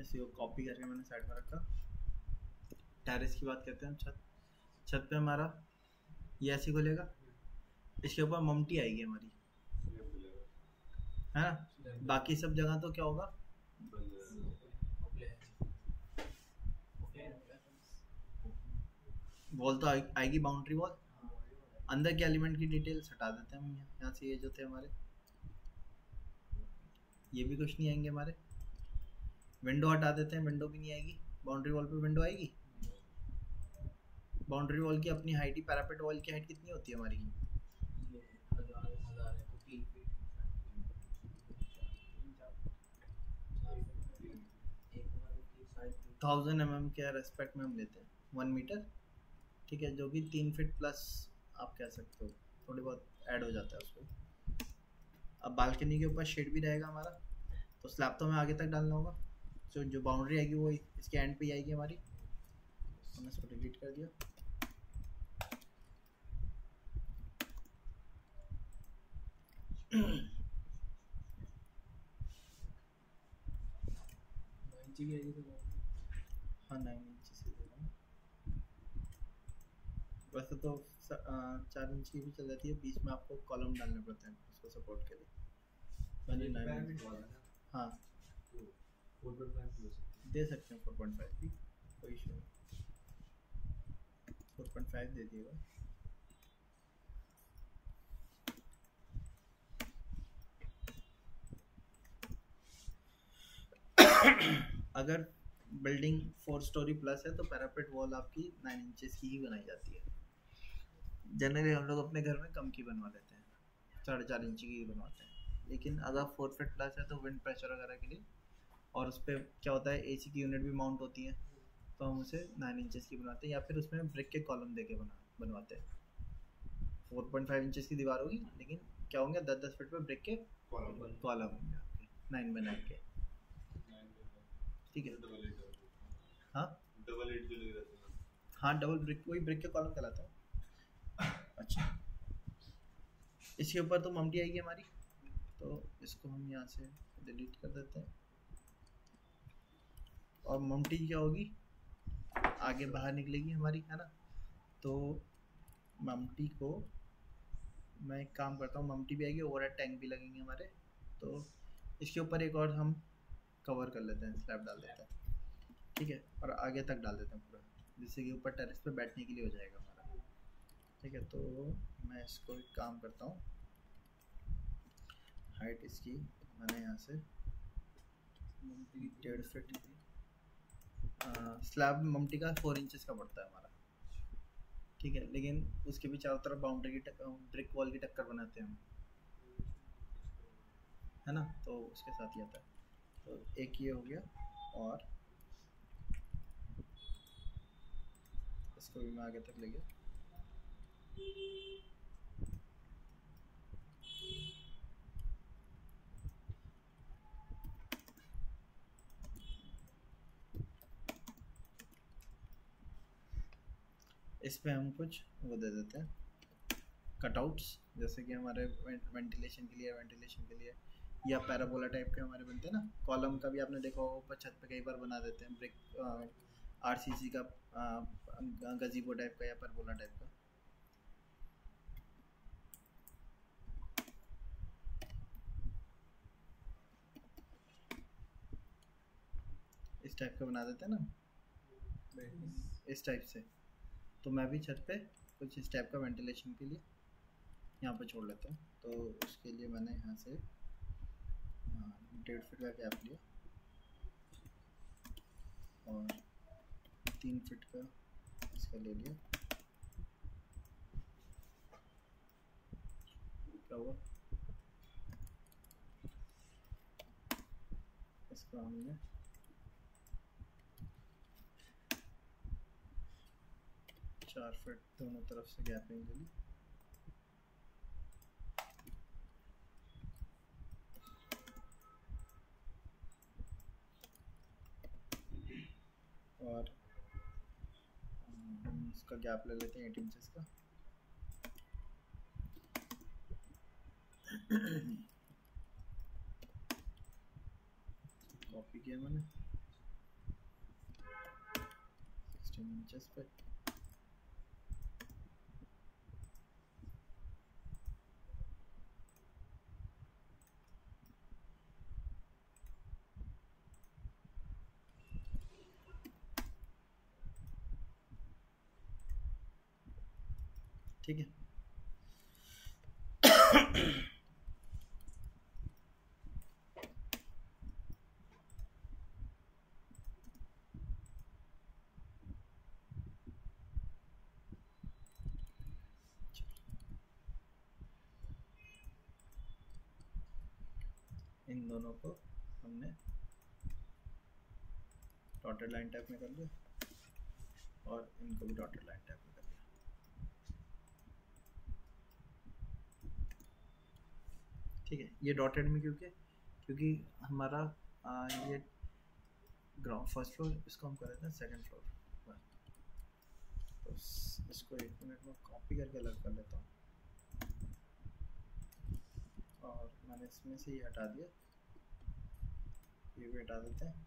Speaker 1: इसी को कॉपी करके मैंने साइड में रखा। टेरेस की बात करते हैं। छत पे हमारा ये ऐसी खुलेगा, इसके ऊपर ममटी आएगी हमारी, है ना। बाकी सब जगह तो क्या होगा, वॉल तो आएगी, बाउंड्री वॉल। अंदर के एलिमेंट की डिटेल्स हटा देते हैं हम यहाँ से। ये जो थे हमारे, ये भी कुछ नहीं आएंगे हमारे। विंडो हटा देते हैं, विंडो भी नहीं आएगी। बाउंड्री वॉल पे विंडो आएगी? बाउंड्री वॉल की अपनी हाइट ही, पैरापेट वॉल की हाइट कितनी होती है हमारी? 1000 mm के रेस्पेक्ट में हम लेते हैं 1 मीटर। ठीक है, जो कि 3 फीट प्लस आप कह सकते हो, थोड़ी बहुत ऐड हो जाता है उसको। अब बालकनी के ऊपर शेड भी रहेगा हमारा, तो स्लैब तो हमें आगे तक डालना होगा। जो बाउंड्री आएगी वो इसके एंड पे ही आएगी हमारी। हमने इसको डिलीट कर दिया। हाँ 9 इंच से दे रहा हूँ। वैसे तो 4 इंच की भी चल जाती है, बीच में आपको कॉलम डालने पड़ते हैं उसको सपोर्ट के लिए। हाँ दे सकते हैं 4.5 भी, कोई इशू नहीं। 4.5 दे दिएगा। अगर बिल्डिंग 4 स्टोरी प्लस है तो पैरापेट वॉल आपकी 9 इंचेस की ही बनाई जाती है। जनरली हम लोग अपने घर में कम की बनवा लेते हैं, 4.5 इंच की ही बनवाते हैं। लेकिन अगर 4 फीट प्लस है तो विंड प्रेशर वगैरह के लिए, और उस पर क्या होता है एसी की यूनिट भी माउंट होती है, तो हम उसे 9 इंचेस की बनाते हैं, या फिर उसमें ब्रिक के कॉलम दे के बनवाते हैं। 4.5 इंचेस की दीवार होगी, लेकिन क्या होंगे 10-10 फीट पे ब्रिक के कॉलम होंगे आपके 9 बाई 9 के। ठीक है, हाँ हाँ डबल ब्रिक, वही ब्रिक के कॉलम कहलाता है। अच्छा, इसके ऊपर तो ममटी आएगी हमारी, तो इसको हम यहाँ से डिलीट कर देते हैं। और ममटी क्या होगी, आगे बाहर निकलेगी हमारी, है ना। तो ममटी को मैं एक काम करता हूँ, ममटी भी आएगी, ओवरहेड टैंक भी लगेंगे हमारे, तो इसके ऊपर एक और हम कवर कर लेते हैं, स्लैब डाल देते हैं। ठीक है, और आगे तक डाल देते हैं पूरा, जिससे कि ऊपर टेरेस पे बैठने के लिए हो जाएगा हमारा। ठीक है, तो मैं इसको एक काम करता हूँ, हाइट इसकी मैंने यहाँ से 1.5 फीट, स्लैब ममटी का 4 इंचेस का पड़ता है हमारा। ठीक है, लेकिन उसके भी चारों तरफ बाउंड्री की ब्रिक वॉल की टक्कर बनाते हैं हम, है ना, तो उसके साथ ही आता है। तो एक ये हो गया, और इसको भी मैं आगे तक ले गया। इस पे हम कुछ वो दे देते हैं कटआउट्स, जैसे कि हमारे वेंटिलेशन के लिए, या पैराबोला टाइप के हमारे बनते हैं ना। कॉलम का भी आपने देखा होगा, ऊपर छत पे कई बार बना देते हैं ब्रिक, आरसीसी का गजीबो टाइप का या पैराबोला टाइप का। इस टाइप का बना देते हैं ना, इस टाइप से। तो मैं भी छत पे कुछ इस टाइप का वेंटिलेशन के लिए यहाँ पे छोड़ लेता हूँ। तो उसके लिए मैंने यहाँ से 1.5 फीट का गैप लिया और 3 फीट का इसका ले लिया। क्या हुआ, इसका हमने 4 फीट दोनों तरफ से गैपिंग ले ली। और हम इसका गैप ले लेते हैं 8 इंचेस का। कॉपी किया मैंने 16 इंचेस पे। ठीक है, इन दोनों को हमने डॉटेड लाइन टाइप में कर लिया और इनको भी डॉटेड लाइन टाइप में कर लिया। ठीक है, ये डॉटेड में क्योंकि हमारा ये ग्राउंड फर्स्ट फ्लोर, इसको हम कर देते हैं सेकंड फ्लोर। तो इसको 1 मिनट में कॉपी करके अलग कर लेता हूँ और मैंने इसमें से ये हटा दिया, ये भी हटा देते हैं,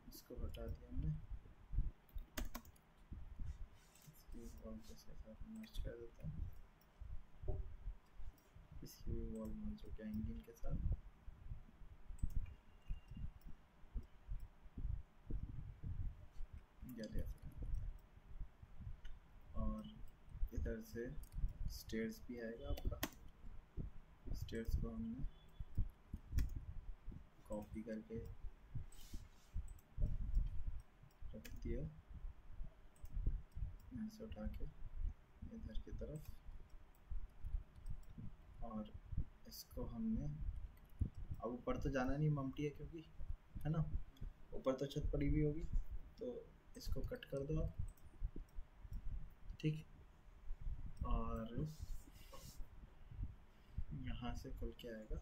Speaker 1: इसको हटा दिया हमने, इसकी वॉल के साथ मर्ज कर देते हैं, इसकी भी वॉल मर्ज हो जाएंगी इनके साथ। और इधर से स्टेयर्स भी आएगा आपका, स्टेयर्स को हमने कॉपी करके रख दिया, यहाँ से उठा के इधर की तरफ। और इसको हमने अब ऊपर तो जाना नहीं, ममटी है क्योंकि, है ना, ऊपर तो छत पड़ी हुई होगी, तो इसको कट कर दो आप। ठीक, और यहाँ से खुल के आएगा,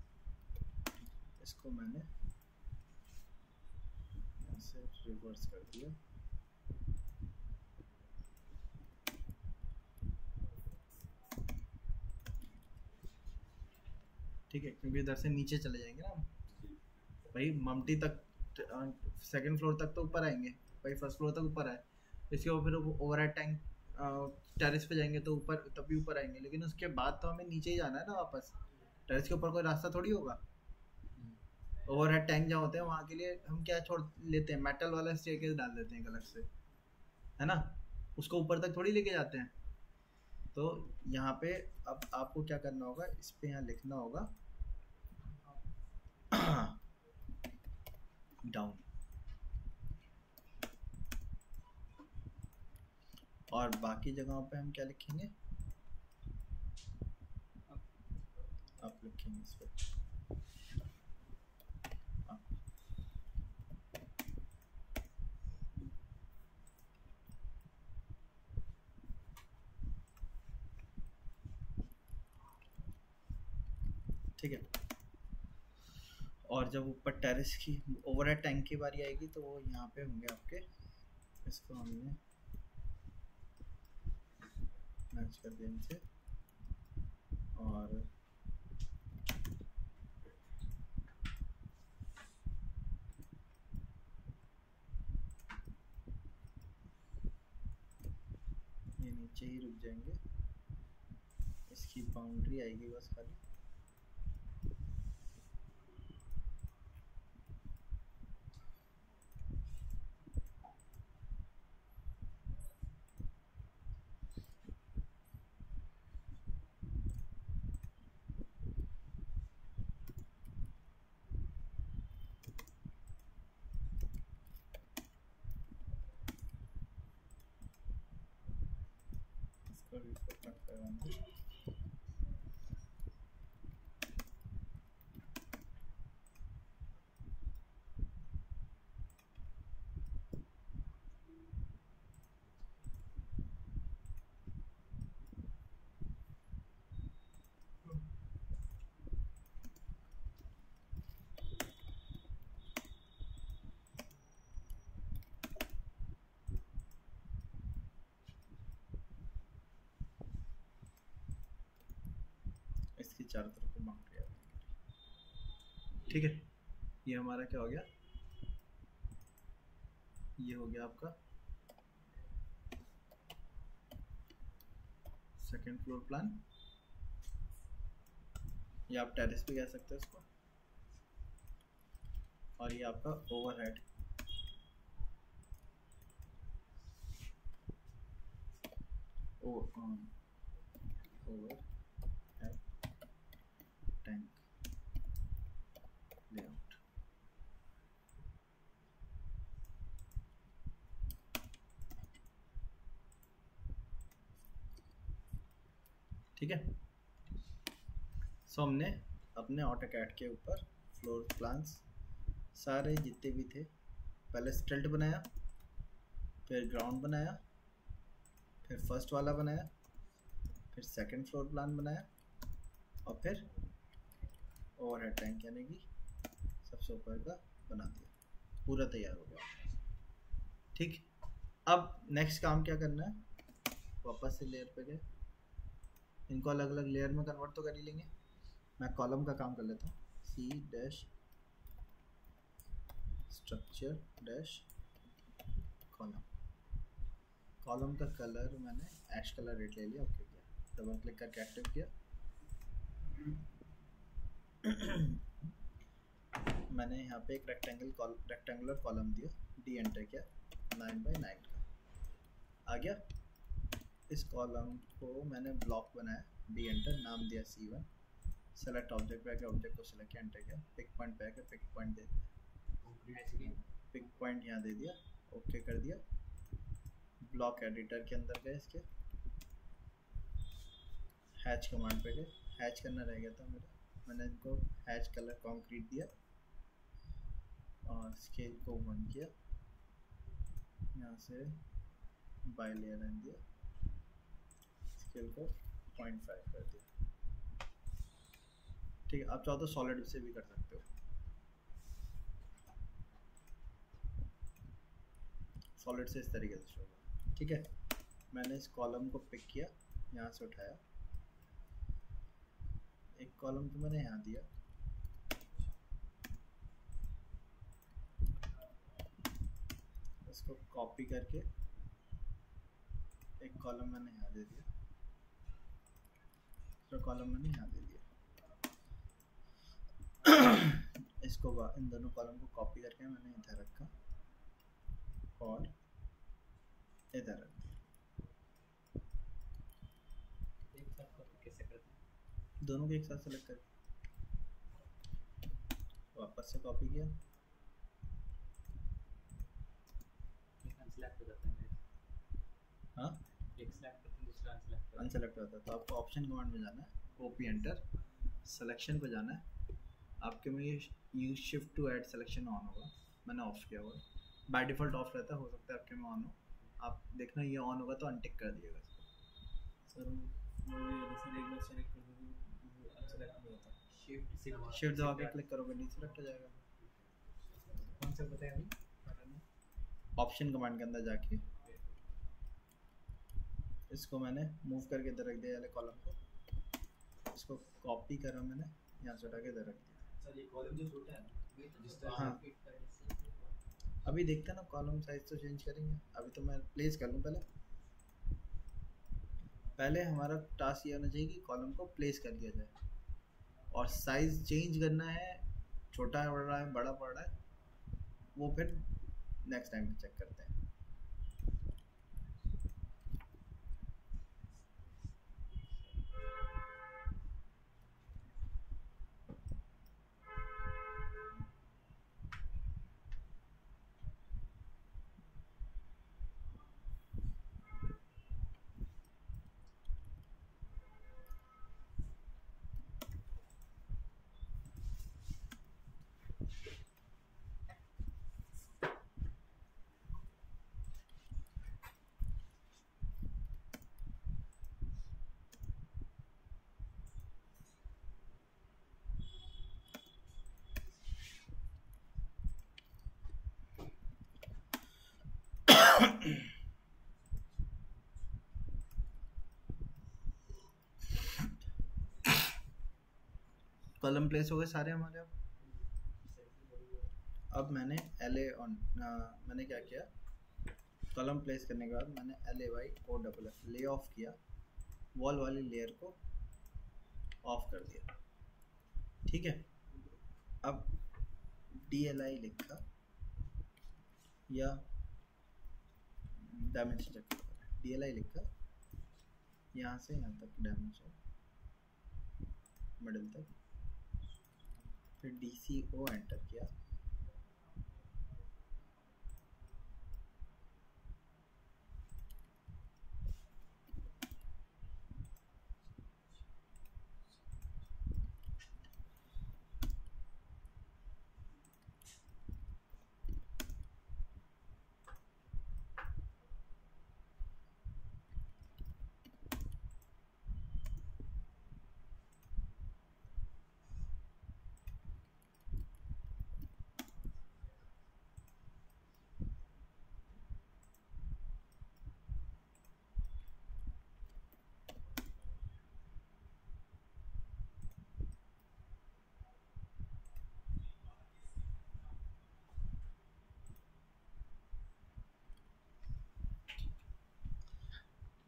Speaker 1: इसको मैंने यहाँ से रिवर्स कर दिया। ठीक है, क्योंकि इधर से नीचे चले जाएंगे ना भाई, ममटी तक सेकंड फ्लोर तक तो ऊपर आएंगे भाई, फर्स्ट फ्लोर तक ऊपर आए, इसके ऊपर फिर ओवरहेड टैंक टेरेस पे जाएंगे तो ऊपर, तभी ऊपर आएंगे, लेकिन उसके बाद तो हमें नीचे ही जाना है ना वापस। टेरेस के ऊपर कोई रास्ता थोड़ी होगा। ओवरहेड टैंक जहाँ होते हैं वहाँ के लिए हम क्या छोड़ लेते हैं, मेटल वाला स्टेयरकेस डाल देते हैं अलग से, है ना, उसको ऊपर तक थोड़ी लेके जाते हैं। तो यहाँ पे अब आपको क्या करना होगा, इस पे यहाँ लिखना होगा डाउन, और बाकी जगहों पे हम क्या लिखेंगे, आप लिखेंगे इस पे up। ठीक है, और जब ऊपर टेरेस की ओवरहेड टैंक की बारी आएगी तो वो यहाँ पे होंगे आपके, इसको हमने मैच कर दिया इनसे, और ये नीचे ही रुक जाएंगे, इसकी बाउंड्री आएगी बस खाली। 500. इसकी चारों तरफ की बाउंड्री आ गई। ठीक है, ये हमारा क्या हो गया, ये हो गया आपका सेकंड फ्लोर प्लान, या आप टेरेस पे कह सकते हैं इसको, और ये आपका ओवरहेड ओवरहेड टैंक लेआउट। ठीक है, सो हमने अपने ऑटोकैड के ऊपर फ्लोर प्लान्स सारे जितने भी थे, पहले स्टिल्ट बनाया, फिर ग्राउंड बनाया, फिर फर्स्ट वाला बनाया, फिर सेकंड फ्लोर प्लान बनाया, और फिर ओवरहेड टैंक यानी कि सबसे ऊपर का बना दिया, पूरा तैयार हो गया। ठीक, अब नेक्स्ट काम क्या करना है, वापस से लेयर पे गए, इनको अलग अलग लेयर में कन्वर्ट तो कर ही लेंगे। मैं कॉलम का काम कर लेता हूँ, C dash structure dash column, column का कलर मैंने ऐश कलर रेड ले लिया, ओके किया, डबल क्लिक करके एक्टिव किया। मैंने यहाँ पे एक रेक्टेंगुलर कॉलम दिया, डी एंटर किया, 9x9 का आ गया। इस कॉलम को मैंने ब्लॉक बनाया, डी एंटर, नाम दिया C1, सेलेक्ट ऑब्जेक्ट पे आके ऑब्जेक्ट को सेलेक्ट किया, एंटर किया, पिक पॉइंट पे आके पिक पॉइंट दे दिया, पिक पॉइंट यहाँ दे दिया, ओके कर दिया। ब्लॉक एडिटर के अंदर गए, इसके हैच कमांड पे गए, हैच करना रह गया था मेरा, मैंने इनको हैच कलर कंक्रीट दिया और स्केल को 1 किया, यहाँ से बाय लेयर रन दिया, स्केल को 0.5 कर दिया। ठीक है, आप चाहो तो सॉलिड से भी कर सकते हो, सॉलिड से इस तरीके से शो होगा। ठीक है, मैंने इस कॉलम को पिक किया, यहाँ से उठाया, एक कॉलम तो मैंने यहाँ दिया, इसको कॉपी करके एक कॉलम मैंने यहाँ दे दिया, दूसरा कॉलम मैंने यहाँ दे दिया। इसको इन दोनों कॉलम को कॉपी करके मैंने इधर रखा और इधर रख दिया।
Speaker 4: एक साथ कॉपी कैसे करते हैं?
Speaker 1: दोनों को एक साथ सेलेक्ट करके वापस से कॉपी किया,
Speaker 4: एक अनसेलेक्ट हो जाता है,
Speaker 1: हाँ
Speaker 4: एक सेलेक्ट करते हैं दूसरा अनसेलेक्ट होता है।
Speaker 1: अनसेलेक्ट होता है, तो आपको ऑप्शन कमांड में जाना है, ओपी एंटर, सिलेक्शन पे जाना है, आपके में ये use shift to add selection on होगा, मैंने ऑफ किया हुआ, बाय डिफ़ॉल्ट ऑफ रहता है, हो सकता है आपके में ऑन हो, आप देखना ये ऑन होगा तो अनटिक कर दिएगा इसको।
Speaker 3: सर जैसे एक बार सेलेक्ट कर दूँ अनसेलेक्ट नहीं होता,
Speaker 1: शिफ्ट दबा के क्लिक करोगे नहीं सिलेक्ट हो जाएगा।
Speaker 3: कौन सा बताया अभी?
Speaker 1: ऑप्शन कमांड के अंदर जाके इसको मैंने मूव करके इधर रख दिया वाले कॉलम को, इसको कॉपी करा मैंने, यहाँ से उठा के इधर रख दिया।
Speaker 4: सर ये कॉलम जो छोटा है जिस तरह
Speaker 1: हाँ। अभी देखते हैं ना, कॉलम साइज तो चेंज करेंगे, अभी तो मैं प्लेस कर लूँ पहले हमारा टास्क ये होना चाहिए कि कॉलम को प्लेस कर दिया जाए, और साइज चेंज करना है, छोटा पड़ रहा है बड़ा पड़ रहा है, वो फिर नेक्स्ट टाइम चेक करते हैं। कॉलम प्लेस हो गए सारे हमारे। अब मैंने मैंने क्या किया, कॉलम प्लेस करने के बाद मैंने LAYOFF ले ऑफ किया, वॉल वाली लेयर को ऑफ कर दिया। ठीक है, अब DLI लिखा या डायमेंशन चेक करो, DLI लिखा यहाँ से यहाँ तक डायमेंशन मिडिल तक, फिर DCO एंटर किया,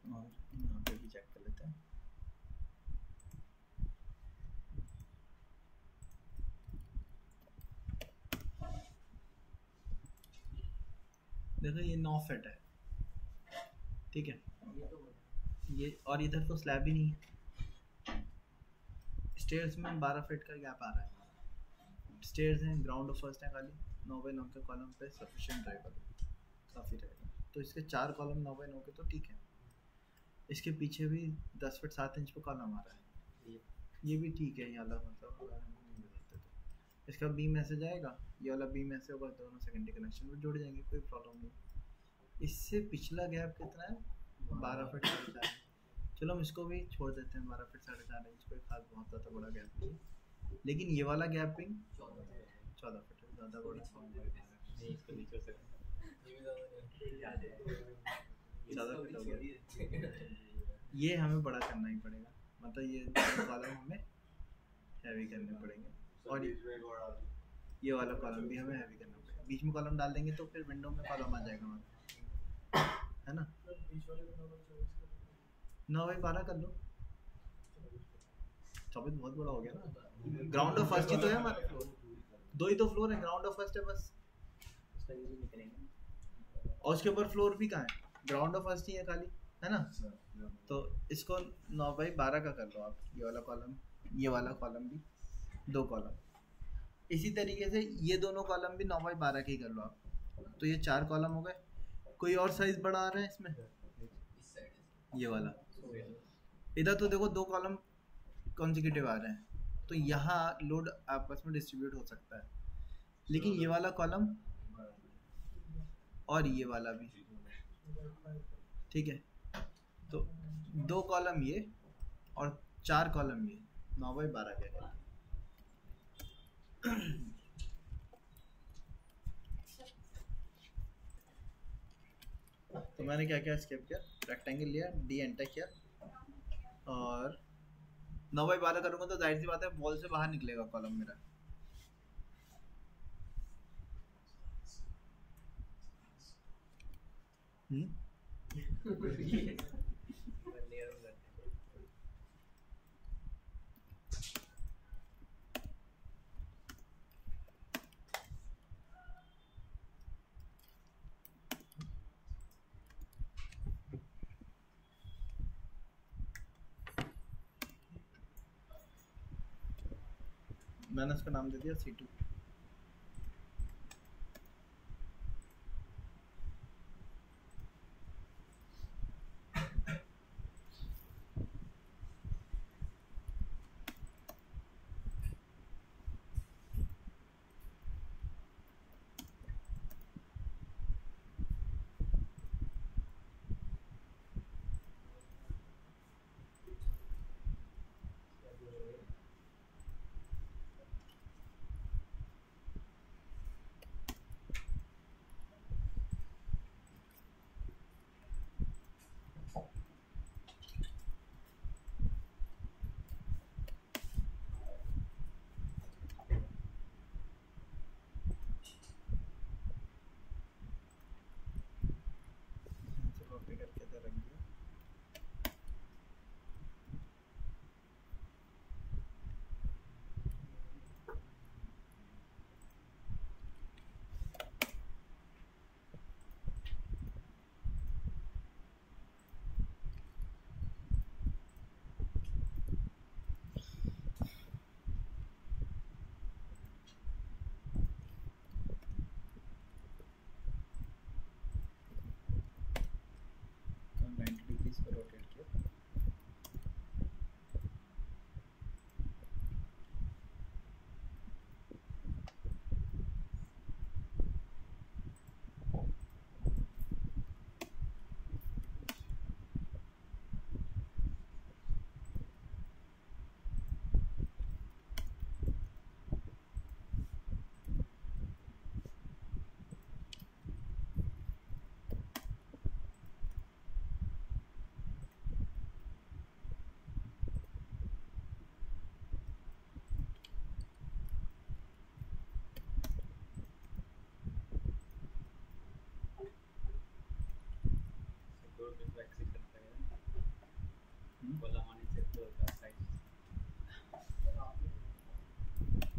Speaker 1: और यहाँ पे भी चेक कर लेते हैं। देखो ये 9 फीट है, ठीक है, ये और इधर तो स्लैब ही नहीं है। स्टेयर्स में 12 फीट का गैप आ रहा है, स्टेयर्स हैं, ग्राउंड और फर्स्ट है खाली, 9 बाई 9 के कॉलम पे सफिशिएंट रहेगा, काफ़ी रहेगा। तो इसके 4 कॉलम 9 बाई 9 के तो ठीक है। इसके पीछे भी 10 फीट 7 इंच पे कॉलम आ रहा है, ये भी ठीक है। ये वाला मतलब अगर हम नहीं बदलते तो इसका बीम ऐसे जाएगा, ये वाला बीम ऐसे होगा, दोनों सेकेंडरी कनेक्शन में जुड़ जाएंगे, कोई प्रॉब्लम नहीं। इससे पिछला गैप कितना है, 12 फीट 4.5। चलो हम इसको भी छोड़ देते हैं, 12 फीट 4.5 इंच, कोई खास बहुत ज़्यादा बड़ा गैप नहीं है। लेकिन ये वाला गैपिंग 14 फीट है, ज़्यादा बड़ा 14 फीट हो गया। ये हमें बड़ा करना ही पड़ेगा, मतलब ये कॉलम हमें हैवी करने पड़ेंगे, और ये वाला कॉलम भी हमें हैवी करना पड़ेगा। बीच में कॉलम डाल देंगे तो फिर विंडो में कॉलम आ जाएगा हमारा, है ना। 9 बाई 12 कर लो, 24 बहुत बड़ा हो गया ना। ग्राउंड और फर्स्ट ही तो है हमारे फ्लोर, 2 ही तो फ्लोर है, ग्राउंड और फर्स्ट है बस। और उसके ऊपर फ्लोर भी कहाँ है, ग्राउंड और फर्स्ट ही है खाली, है ना। तो इसको 9 बाई 12 का कर लो आप, ये वाला कॉलम, ये वाला कॉलम भी 2 कॉलम। इसी तरीके से ये दोनों कॉलम भी 9 बाई 12 के ही कर लो आप। तो ये 4 कॉलम हो गए। कोई और साइज बड़ा आ रहा है इसमें, ये वाला। इधर तो देखो 2 कॉलम कॉन्जिक्यूटिव आ रहे हैं, तो यहाँ लोड आपस में डिस्ट्रीब्यूट हो सकता है। लेकिन ये वाला कॉलम और ये वाला भी, ठीक है, तो 2 कॉलम ये और 4 कॉलम ये, 9 बाई 12 के हैं। तो मैंने क्या क्या स्केप किया, रेक्टेंगल लिया, डी एंटर किया, और 9 बाई 12 करूँगा तो जाहिर सी बात है वॉल से बाहर निकलेगा कॉलम मेरा। मैंने उसका नाम दे दिया C2।
Speaker 4: तो एक्सेस करता है बोला माने से तो का साइज
Speaker 5: तो आपने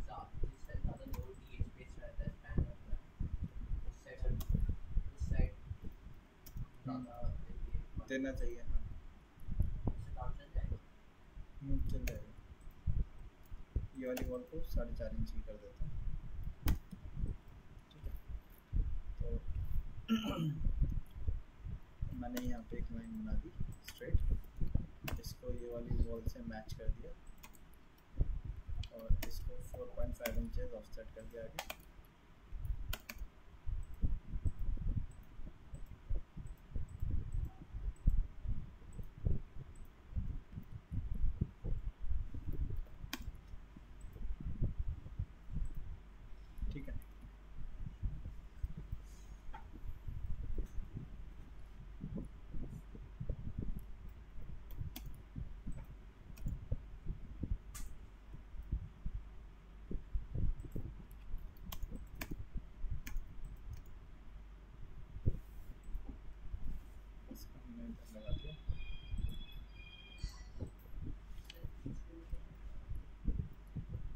Speaker 5: साथ जिस साइड ज़्यादा लोड की स्पेस रहता है स्पैन रहता है उस साइड ज़्यादा ये
Speaker 1: देना चाहिए। हाँ
Speaker 5: उससे काम चल जाएगा।
Speaker 1: चल जाएगा। ये वाली वॉल को 4.5 इंच की कर देते हैं। ठीक है, तो मैंने यहाँ पे एक लाइन बना दी स्ट्रेट, इसको ये वाली वॉल से मैच कर दिया और इसको 4.5 इंचेस ऑफसेट कर दिया आगे। ठीक है, इसको हमने इधर लगा दिया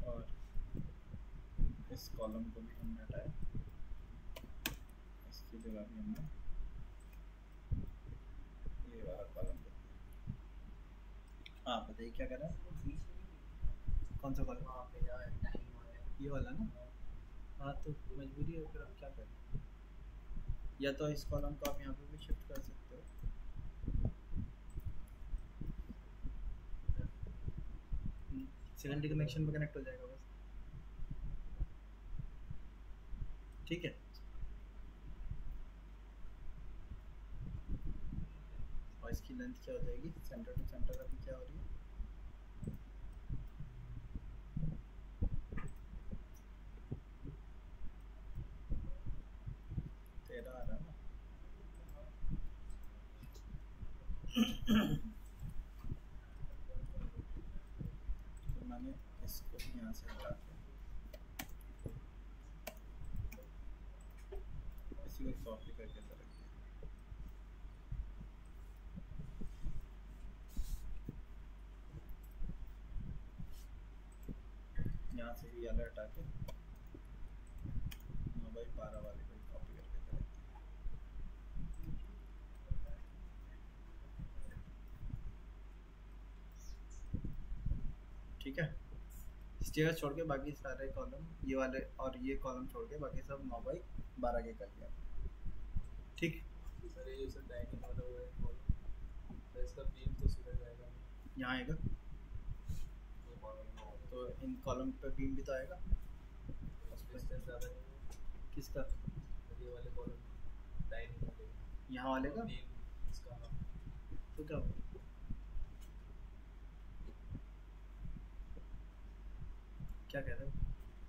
Speaker 1: और इस कॉलम को भी हमने हटाया, इसकी जगह भी हमने ये वाला कॉलम दे दिया। हाँ बताइए क्या कर रहा है? कौन सा कॉलम?
Speaker 5: वहाँ पे जहाँ टाइम आ गया
Speaker 1: ये वाला ना? हाँ तो मजबूरी है, फिर आप क्या करें? या तो इस कॉलम को आप यहाँ पे भी शिफ्ट कर सकते हो। सेकेंडरी कनेक्शन पे कनेक्ट हो जाएगा बस। ठीक है, और इसकी लेंथ क्या हो जाएगी? सेंटर टू सेंटर अभी क्या हो रही है? तेरह आ रहा है ना? तो मैंने इसको भी यहाँ से हटा के इसी को कॉपी करके इधर रख दिया। यहाँ से भी वाला हटा के 9x12 वाले को कॉपी करके इधर रख दिया। ठीक है, स्टेयर छोड़ के बाकी सारे कॉलम ये वाले और ये कॉलम छोड़ के बाकी सब 9x12 के कर दिया। ठीक,
Speaker 3: सर ये सब डाइनिंग वाला हुआ है कॉलम, तो इसका बीम तो सीधा जाएगा
Speaker 1: यहाँ आएगा
Speaker 3: ये कॉलम में होगा।
Speaker 1: तो इन कॉलम पे बीम भी तो आएगा।
Speaker 3: डिस्टेंस ज़्यादा नहीं है
Speaker 1: किसका?
Speaker 3: ये वाले कॉलम डाइनिंग वाले
Speaker 1: यहाँ वाले का?
Speaker 3: बीम इसका। हाँ
Speaker 1: तो क्या होगा? क्या कह रहे हो?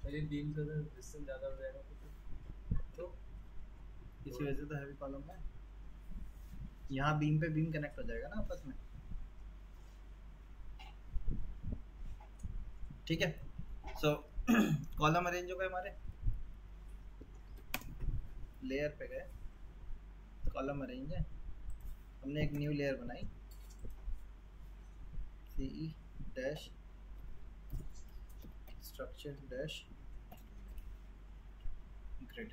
Speaker 3: सर ये बीम से डिस्टेंस ज़्यादा हो जाएगा
Speaker 1: तो इसी वजह से तो हैवी कॉलम है। यहाँ बीम पे बीम कनेक्ट हो जाएगा ना आपस में। ठीक है, सो कॉलम अरेंज हो गए हमारे, लेयर पे गए, कॉलम अरेंज है। हमने एक न्यू लेयर बनाई, CE dash structure dash grid.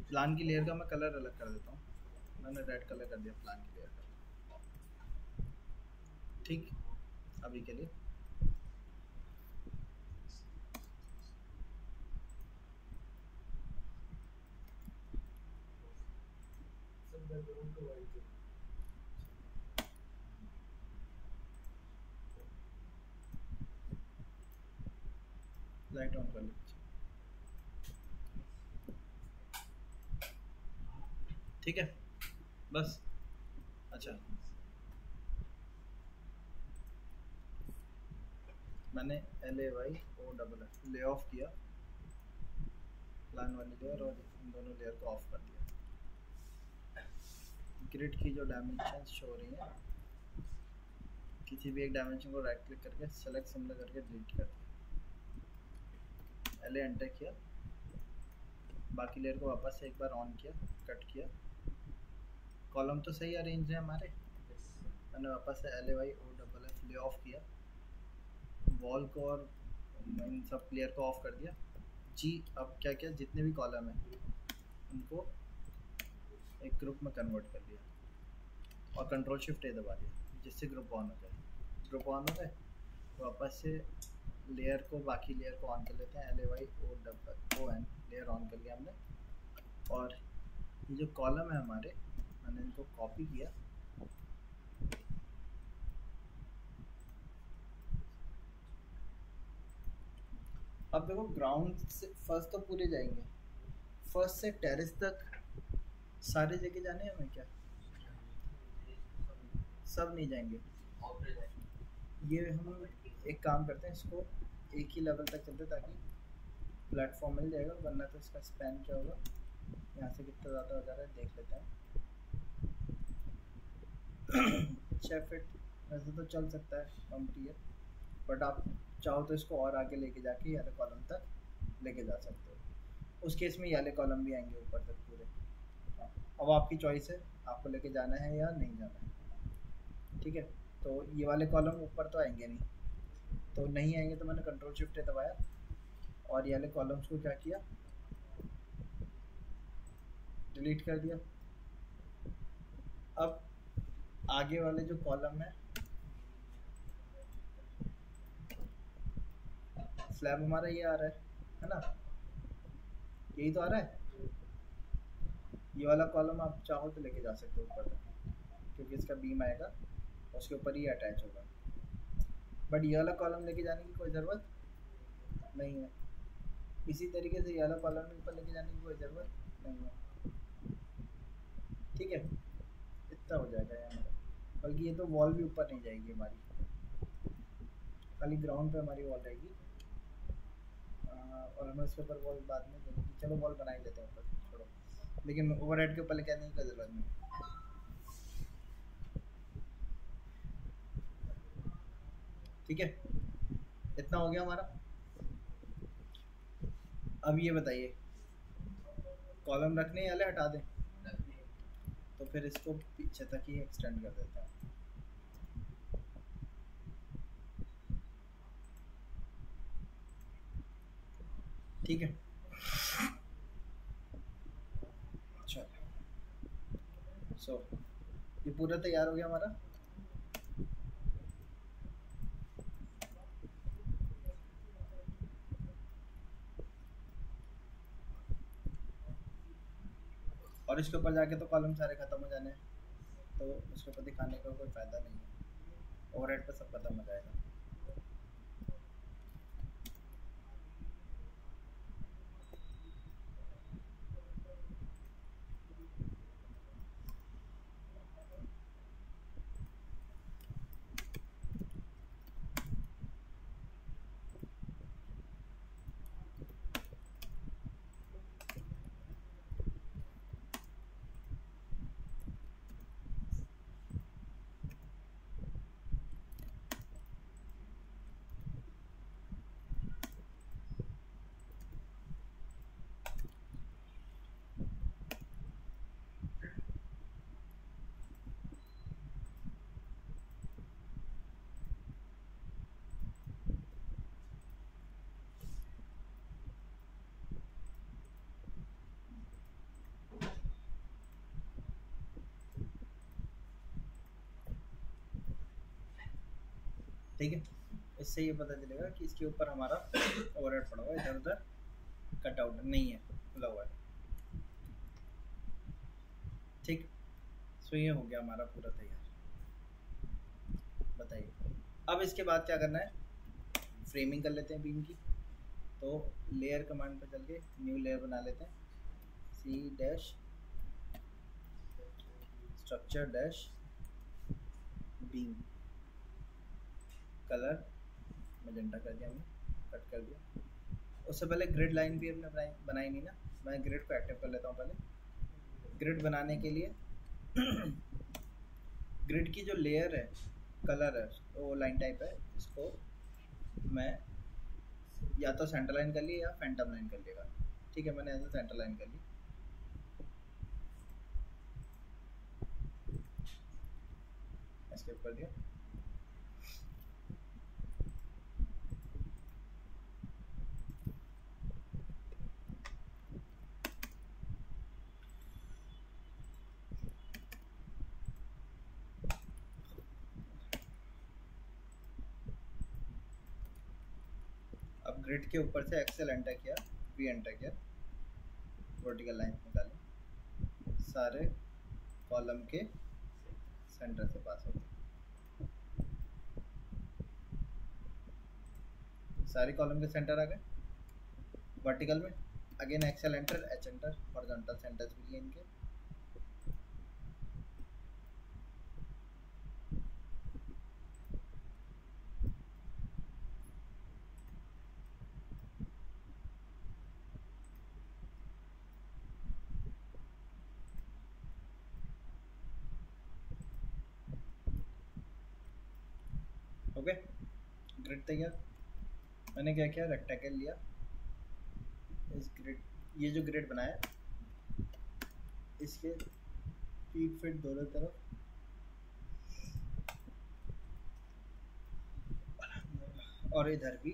Speaker 1: Plan की लेयर का मैं कलर अलग कर देता हूँ, मैंने रेड कलर कर दिया प्लान की लेयर का। ठीक, अभी के लिए
Speaker 3: सब बैकग्राउंड को वाइट है।
Speaker 1: लाइट ऑन कर लीजिए। ठीक है, बस। अच्छा, मैंने LAYOFF ले ऑफ किया प्लान वाली लेयर और इन दोनों लेयर को ऑफ कर दिया। ग्रिड की जो डायमेंशंस शो हो रही हैं, किसी भी एक डायमेंशन को राइट क्लिक करके सेलेक्ट सिंबल करके डिलीट कर दिया। LA एंटर किया, बाकी लेयर को वापस से एक बार ऑन किया, कट किया, कॉलम तो सही अरेंज है हमारे। मैंने वापस से LAYOFF ले ऑफ किया, वॉल को और इन सब लेयर को ऑफ कर दिया जी। अब क्या किया, जितने भी कॉलम हैं उनको एक ग्रुप में कन्वर्ट कर लिया और कंट्रोल शिफ्ट ए दबा दिया, जिससे ग्रुप ऑन हो जाए। ग्रुप ऑन हो गए, वापस से लेयर को, बाकी लेयर को ऑन कर लेते हैं, LAYON लेयर ऑन कर लिया हमने। और ये जो कॉलम है हमारे, मैंने इनको कॉपी किया, अब देखो ग्राउंड से फर्स्ट तो पूरे जाएंगे, फर्स्ट से टेरेस तक सारे जगह जाने हैं हमें क्या? सब नहीं जाएंगे। ये हम एक काम करते हैं, इसको एक ही लेवल तक चलते ताकि प्लेटफॉर्म मिल जाएगा, वरना तो इसका स्पैन क्या होगा, यहाँ से कितना ज़्यादा हो जा रहा है देख लेते हैं। 6 फीट वैसे तो चल सकता है कम्प्लीट है, बट आप चाहो तो इसको और आगे लेके जाके ये वाले कॉलम तक लेके जा सकते हो। उस केस में ये वाले कॉलम भी आएंगे ऊपर तक पूरे। अब आपकी चॉइस है, आपको लेके जाना है या नहीं जाना है। ठीक है, तो ये वाले कॉलम ऊपर तो आएंगे नहीं, तो नहीं आएंगे तो मैंने कंट्रोल शिफ्ट दबाया और ये वाले कॉलम्स को क्या किया, डिलीट कर दिया। अब आगे वाले जो कॉलम है, स्लैब हमारा ये आ रहा है ना, यही तो आ रहा है। ये वाला कॉलम आप चाहो तो लेके जा सकते हो ऊपर तक, क्योंकि इसका बीम आएगा उसके ऊपर ही अटैच होगा। बट ये वाला कॉलम लेके जाने की कोई ज़रूरत नहीं है। इसी तरीके से ये वाला कॉलम ऊपर लेके जाने की कोई ज़रूरत नहीं है। ठीक है, इतना हो जाएगा यार। बल्कि ये तो वॉल भी ऊपर नहीं जाएगी हमारी, खाली ग्राउंड पे हमारी वॉल रहेगी। और हमें उसके ऊपर वॉल बाद में देने की, चलो वॉल बना ही लेते हैं ऊपर, छोड़ो। लेकिन ओवरहेड के ऊपर लेके आने की ज़रूरत नहीं। ठीक है, इतना हो गया हमारा। अब ये बताइए, कॉलम रखने वाले हटा दें? तो फिर इसको पीछे तक ही एक्सटेंड कर देते हैं। ठीक है, चलो सो ये पूरा तैयार हो गया हमारा। और इसके ऊपर जाके तो कॉलम सारे ख़त्म हो जाने हैं, तो उसके ऊपर दिखाने का कोई फ़ायदा नहीं है। ओवरहेड पे सब ख़त्म हो जाएगा। ठीक है, इससे ये पता चलेगा कि इसके ऊपर हमारा ओवरहेड पड़ा हुआ है, इधर उधर कट आउट नहीं है, खुला हुआ है। ठीक, सो ये हो गया हमारा पूरा तैयार। बताइए अब इसके बाद क्या करना है? फ्रेमिंग कर लेते हैं बीम की। तो लेयर कमांड पर चल के न्यू लेयर बना लेते हैं, C dash structure dash beam, colour magenta कर दिया, हमने कट कर दिया। उससे पहले ग्रिड लाइन भी हमने बनाई नहीं ना, मैं ग्रिड को एक्टिव कर लेता हूँ पहले। ग्रिड बनाने के लिए ग्रिड की जो लेयर है, कलर है, वो लाइन टाइप है, इसको मैं या तो सेंटर लाइन कर लिए या फैंटम लाइन कर लिएगा। ठीक है, मैंने ऐसे सेंटर लाइन कर ली। एस्केप कर दिया। अब ग्रिड के ऊपर से एक्सेल एंटर किया, वी एंटर किया, वर्टिकल लाइन निकाली, सारे कॉलम के सेंटर से पास हो गए। सारे कॉलम के सेंटर आ गए। वर्टिकल में again Excel enter, H enter, horizontal centres भी लिए इनके। ओके, ग्रिड तैयार। मैंने क्या किया, रेक्टेंगल लिया, इस ग्रिड, ये जो ग्रिड बनाया इसके पीक फिट दोनों तरफ और इधर भी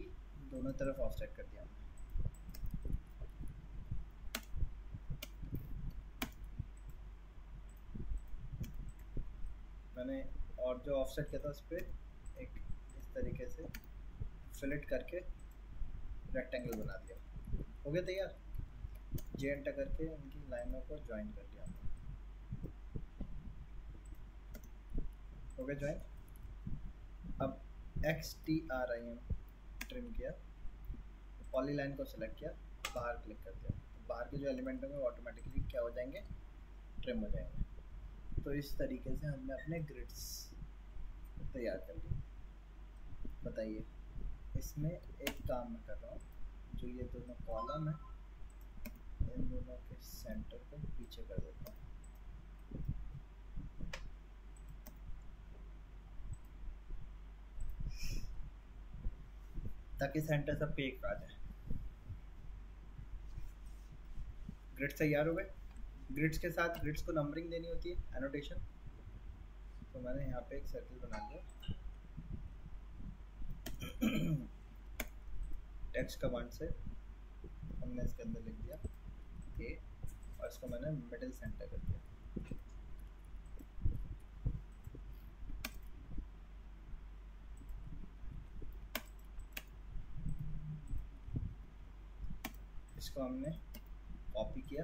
Speaker 1: दोनों तरफ ऑफसेट कर दिया मैंने। और जो ऑफसेट किया था उस पर एक इस तरीके से फिलेट करके रेक्टेंगल बना दिया। हो गया तैयार। जे एंटर करके इनकी लाइनों को ज्वाइन कर दिया। हो गया ज्वाइन। अब x T R I am trim किया, पॉली लाइन को सिलेक्ट किया, बाहर क्लिक कर दिया। बाहर के जो एलिमेंट होंगे ऑटोमेटिकली क्या हो जाएंगे, ट्रिम हो जाएंगे। तो इस तरीके से हमने अपने ग्रिड्स तैयार कर लिए। बताइए, इसमें एक काम मैं कर रहा हूँ, जो ये दोनों कॉलम है इन दोनों के सेंटर को पीछे कर देता हूँ। ताकि सेंटर सब पे एक आ जाए। ग्रिड्स तैयार हो गए। ग्रिड्स के साथ ग्रिड्स को नंबरिंग देनी होती है, एनोटेशन। तो मैंने यहाँ पे एक सर्कल बना दिया, टेक्स्ट कमांड से हमने इसके अंदर लिख दिया ए, और इसको मैंने मिडिल सेंटर कर दिया। इसको हमने कॉपी किया,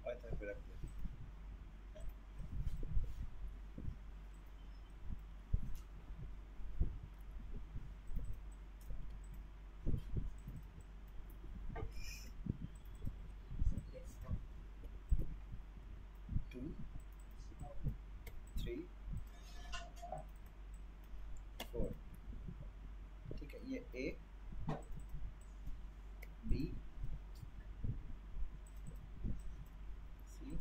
Speaker 1: और इधर पे रख दिया। टू, 3, 4। ठीक है, ये ए, बी, सी,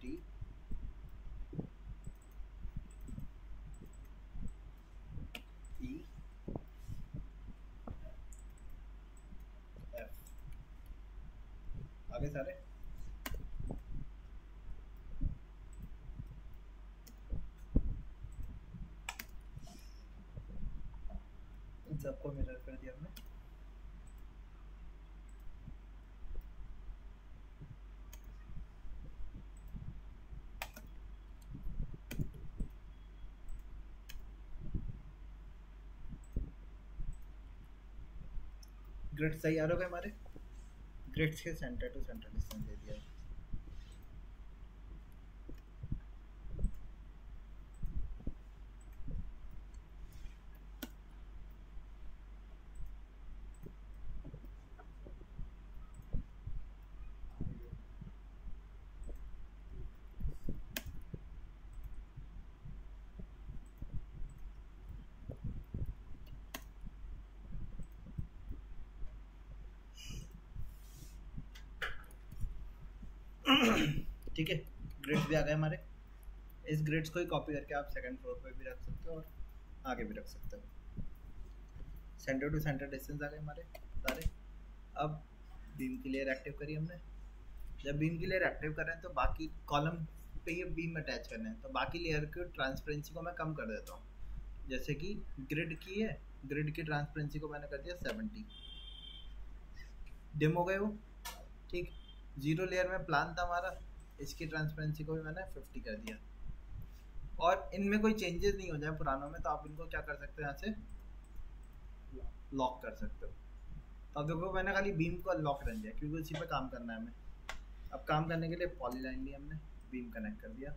Speaker 1: डी, ई, एफ। आगे सारे इन सबको मिरर कर दिया हमने। ग्रिड्स तैयार हो गए हमारे। ग्रिड्स के सेंटर टू सेंटर डिस्टेंस दे दिया। ठीक है, ग्रिड्स भी आ गए हमारे। इस ग्रिड्स को ही कॉपी करके आप सेकंड फ्लोर पे भी रख सकते हो और आगे भी रख सकते हो। सेंटर टू सेंटर डिस्टेंस आ गए हमारे सारे। अब बीम की लेयर एक्टिव करी हमने। जब बीम की लेयर एक्टिव कर रहे हैं तो बाकी कॉलम पे ये बीम अटैच करने हैं, तो बाकी लेयर की ट्रांसपेरेंसी को मैं कम कर देता हूँ। जैसे कि ग्रिड की है, ग्रिड की ट्रांसपेरेंसी को मैंने कर दिया 70। डिम हो गए वो, ठीक। जीरो लेयर में प्लान था हमारा, इसकी ट्रांसपेरेंसी को भी मैंने 50 कर दिया। और इनमें कोई चेंजेस नहीं हो जाए पुरानों में, तो आप इनको क्या कर सकते हो, यहाँ से लॉक कर सकते हो। तो अब देखो मैंने खाली बीम को लॉक कर दिया क्योंकि उसी पे काम करना है हमें। अब काम करने के लिए पॉलीलाइन ली हमने, बीम कनेक्ट कर दिया।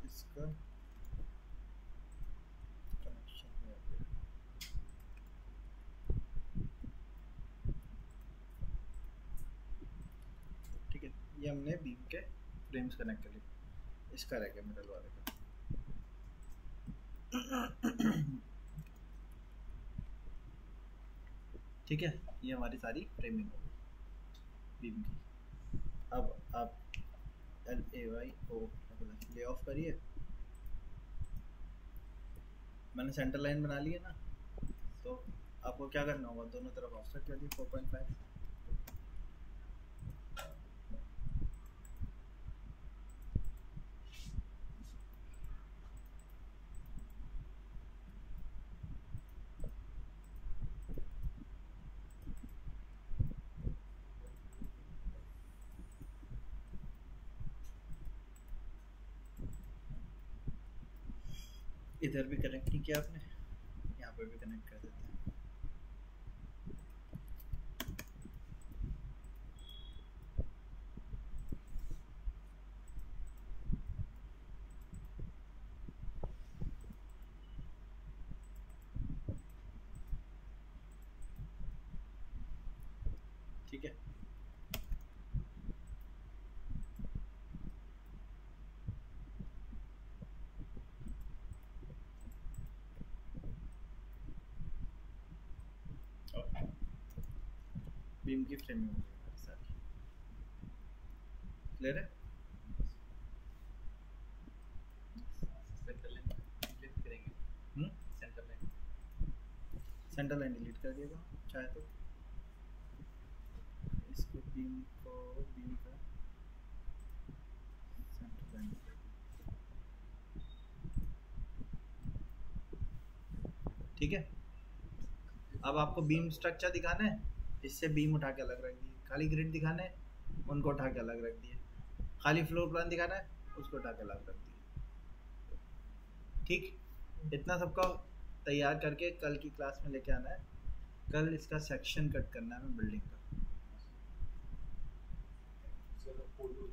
Speaker 1: इसका कनेक्शन हो गया। ठीक है, ये हमने बीम के फ्रेम्स कनेक्ट कर लिए। इसका रह गया मिडल वाले का। ठीक है, ये हमारी सारी फ्रेमिंग हो गई बीम की। अब आप LAY को ले ऑफ करिए। मैंने सेंटर लाइन बना ली है ना, तो आपको क्या करना होगा, दोनों तरफ ऑफसेट कर दिए 4.5। इधर भी कनेक्ट नहीं किया आपने, यहाँ पे भी कनेक्ट कर देते हैं। ठीक है, बीम की फ्रेमिंग हो गई हमारी सारी। क्लियर है?
Speaker 4: सेंटर लाइन डिलीट करेंगे। Centre line
Speaker 1: centre line delete कर दिएगा चाहे तो। इसको बीम का सेंटर लाइन, ठीक है। अब आपको बीम स्ट्रक्चर दिखाना है, इससे बीम उठा के अलग रख दिए। खाली ग्रिड दिखाना है, उनको उठा के अलग रख दिए। खाली फ्लोर प्लान दिखाना है, उसको उठा के अलग रख दिए। ठीक, इतना सबका तैयार करके कल की क्लास में लेके आना है। कल इसका सेक्शन कट करना है हमें बिल्डिंग का।
Speaker 2: चलो फोटो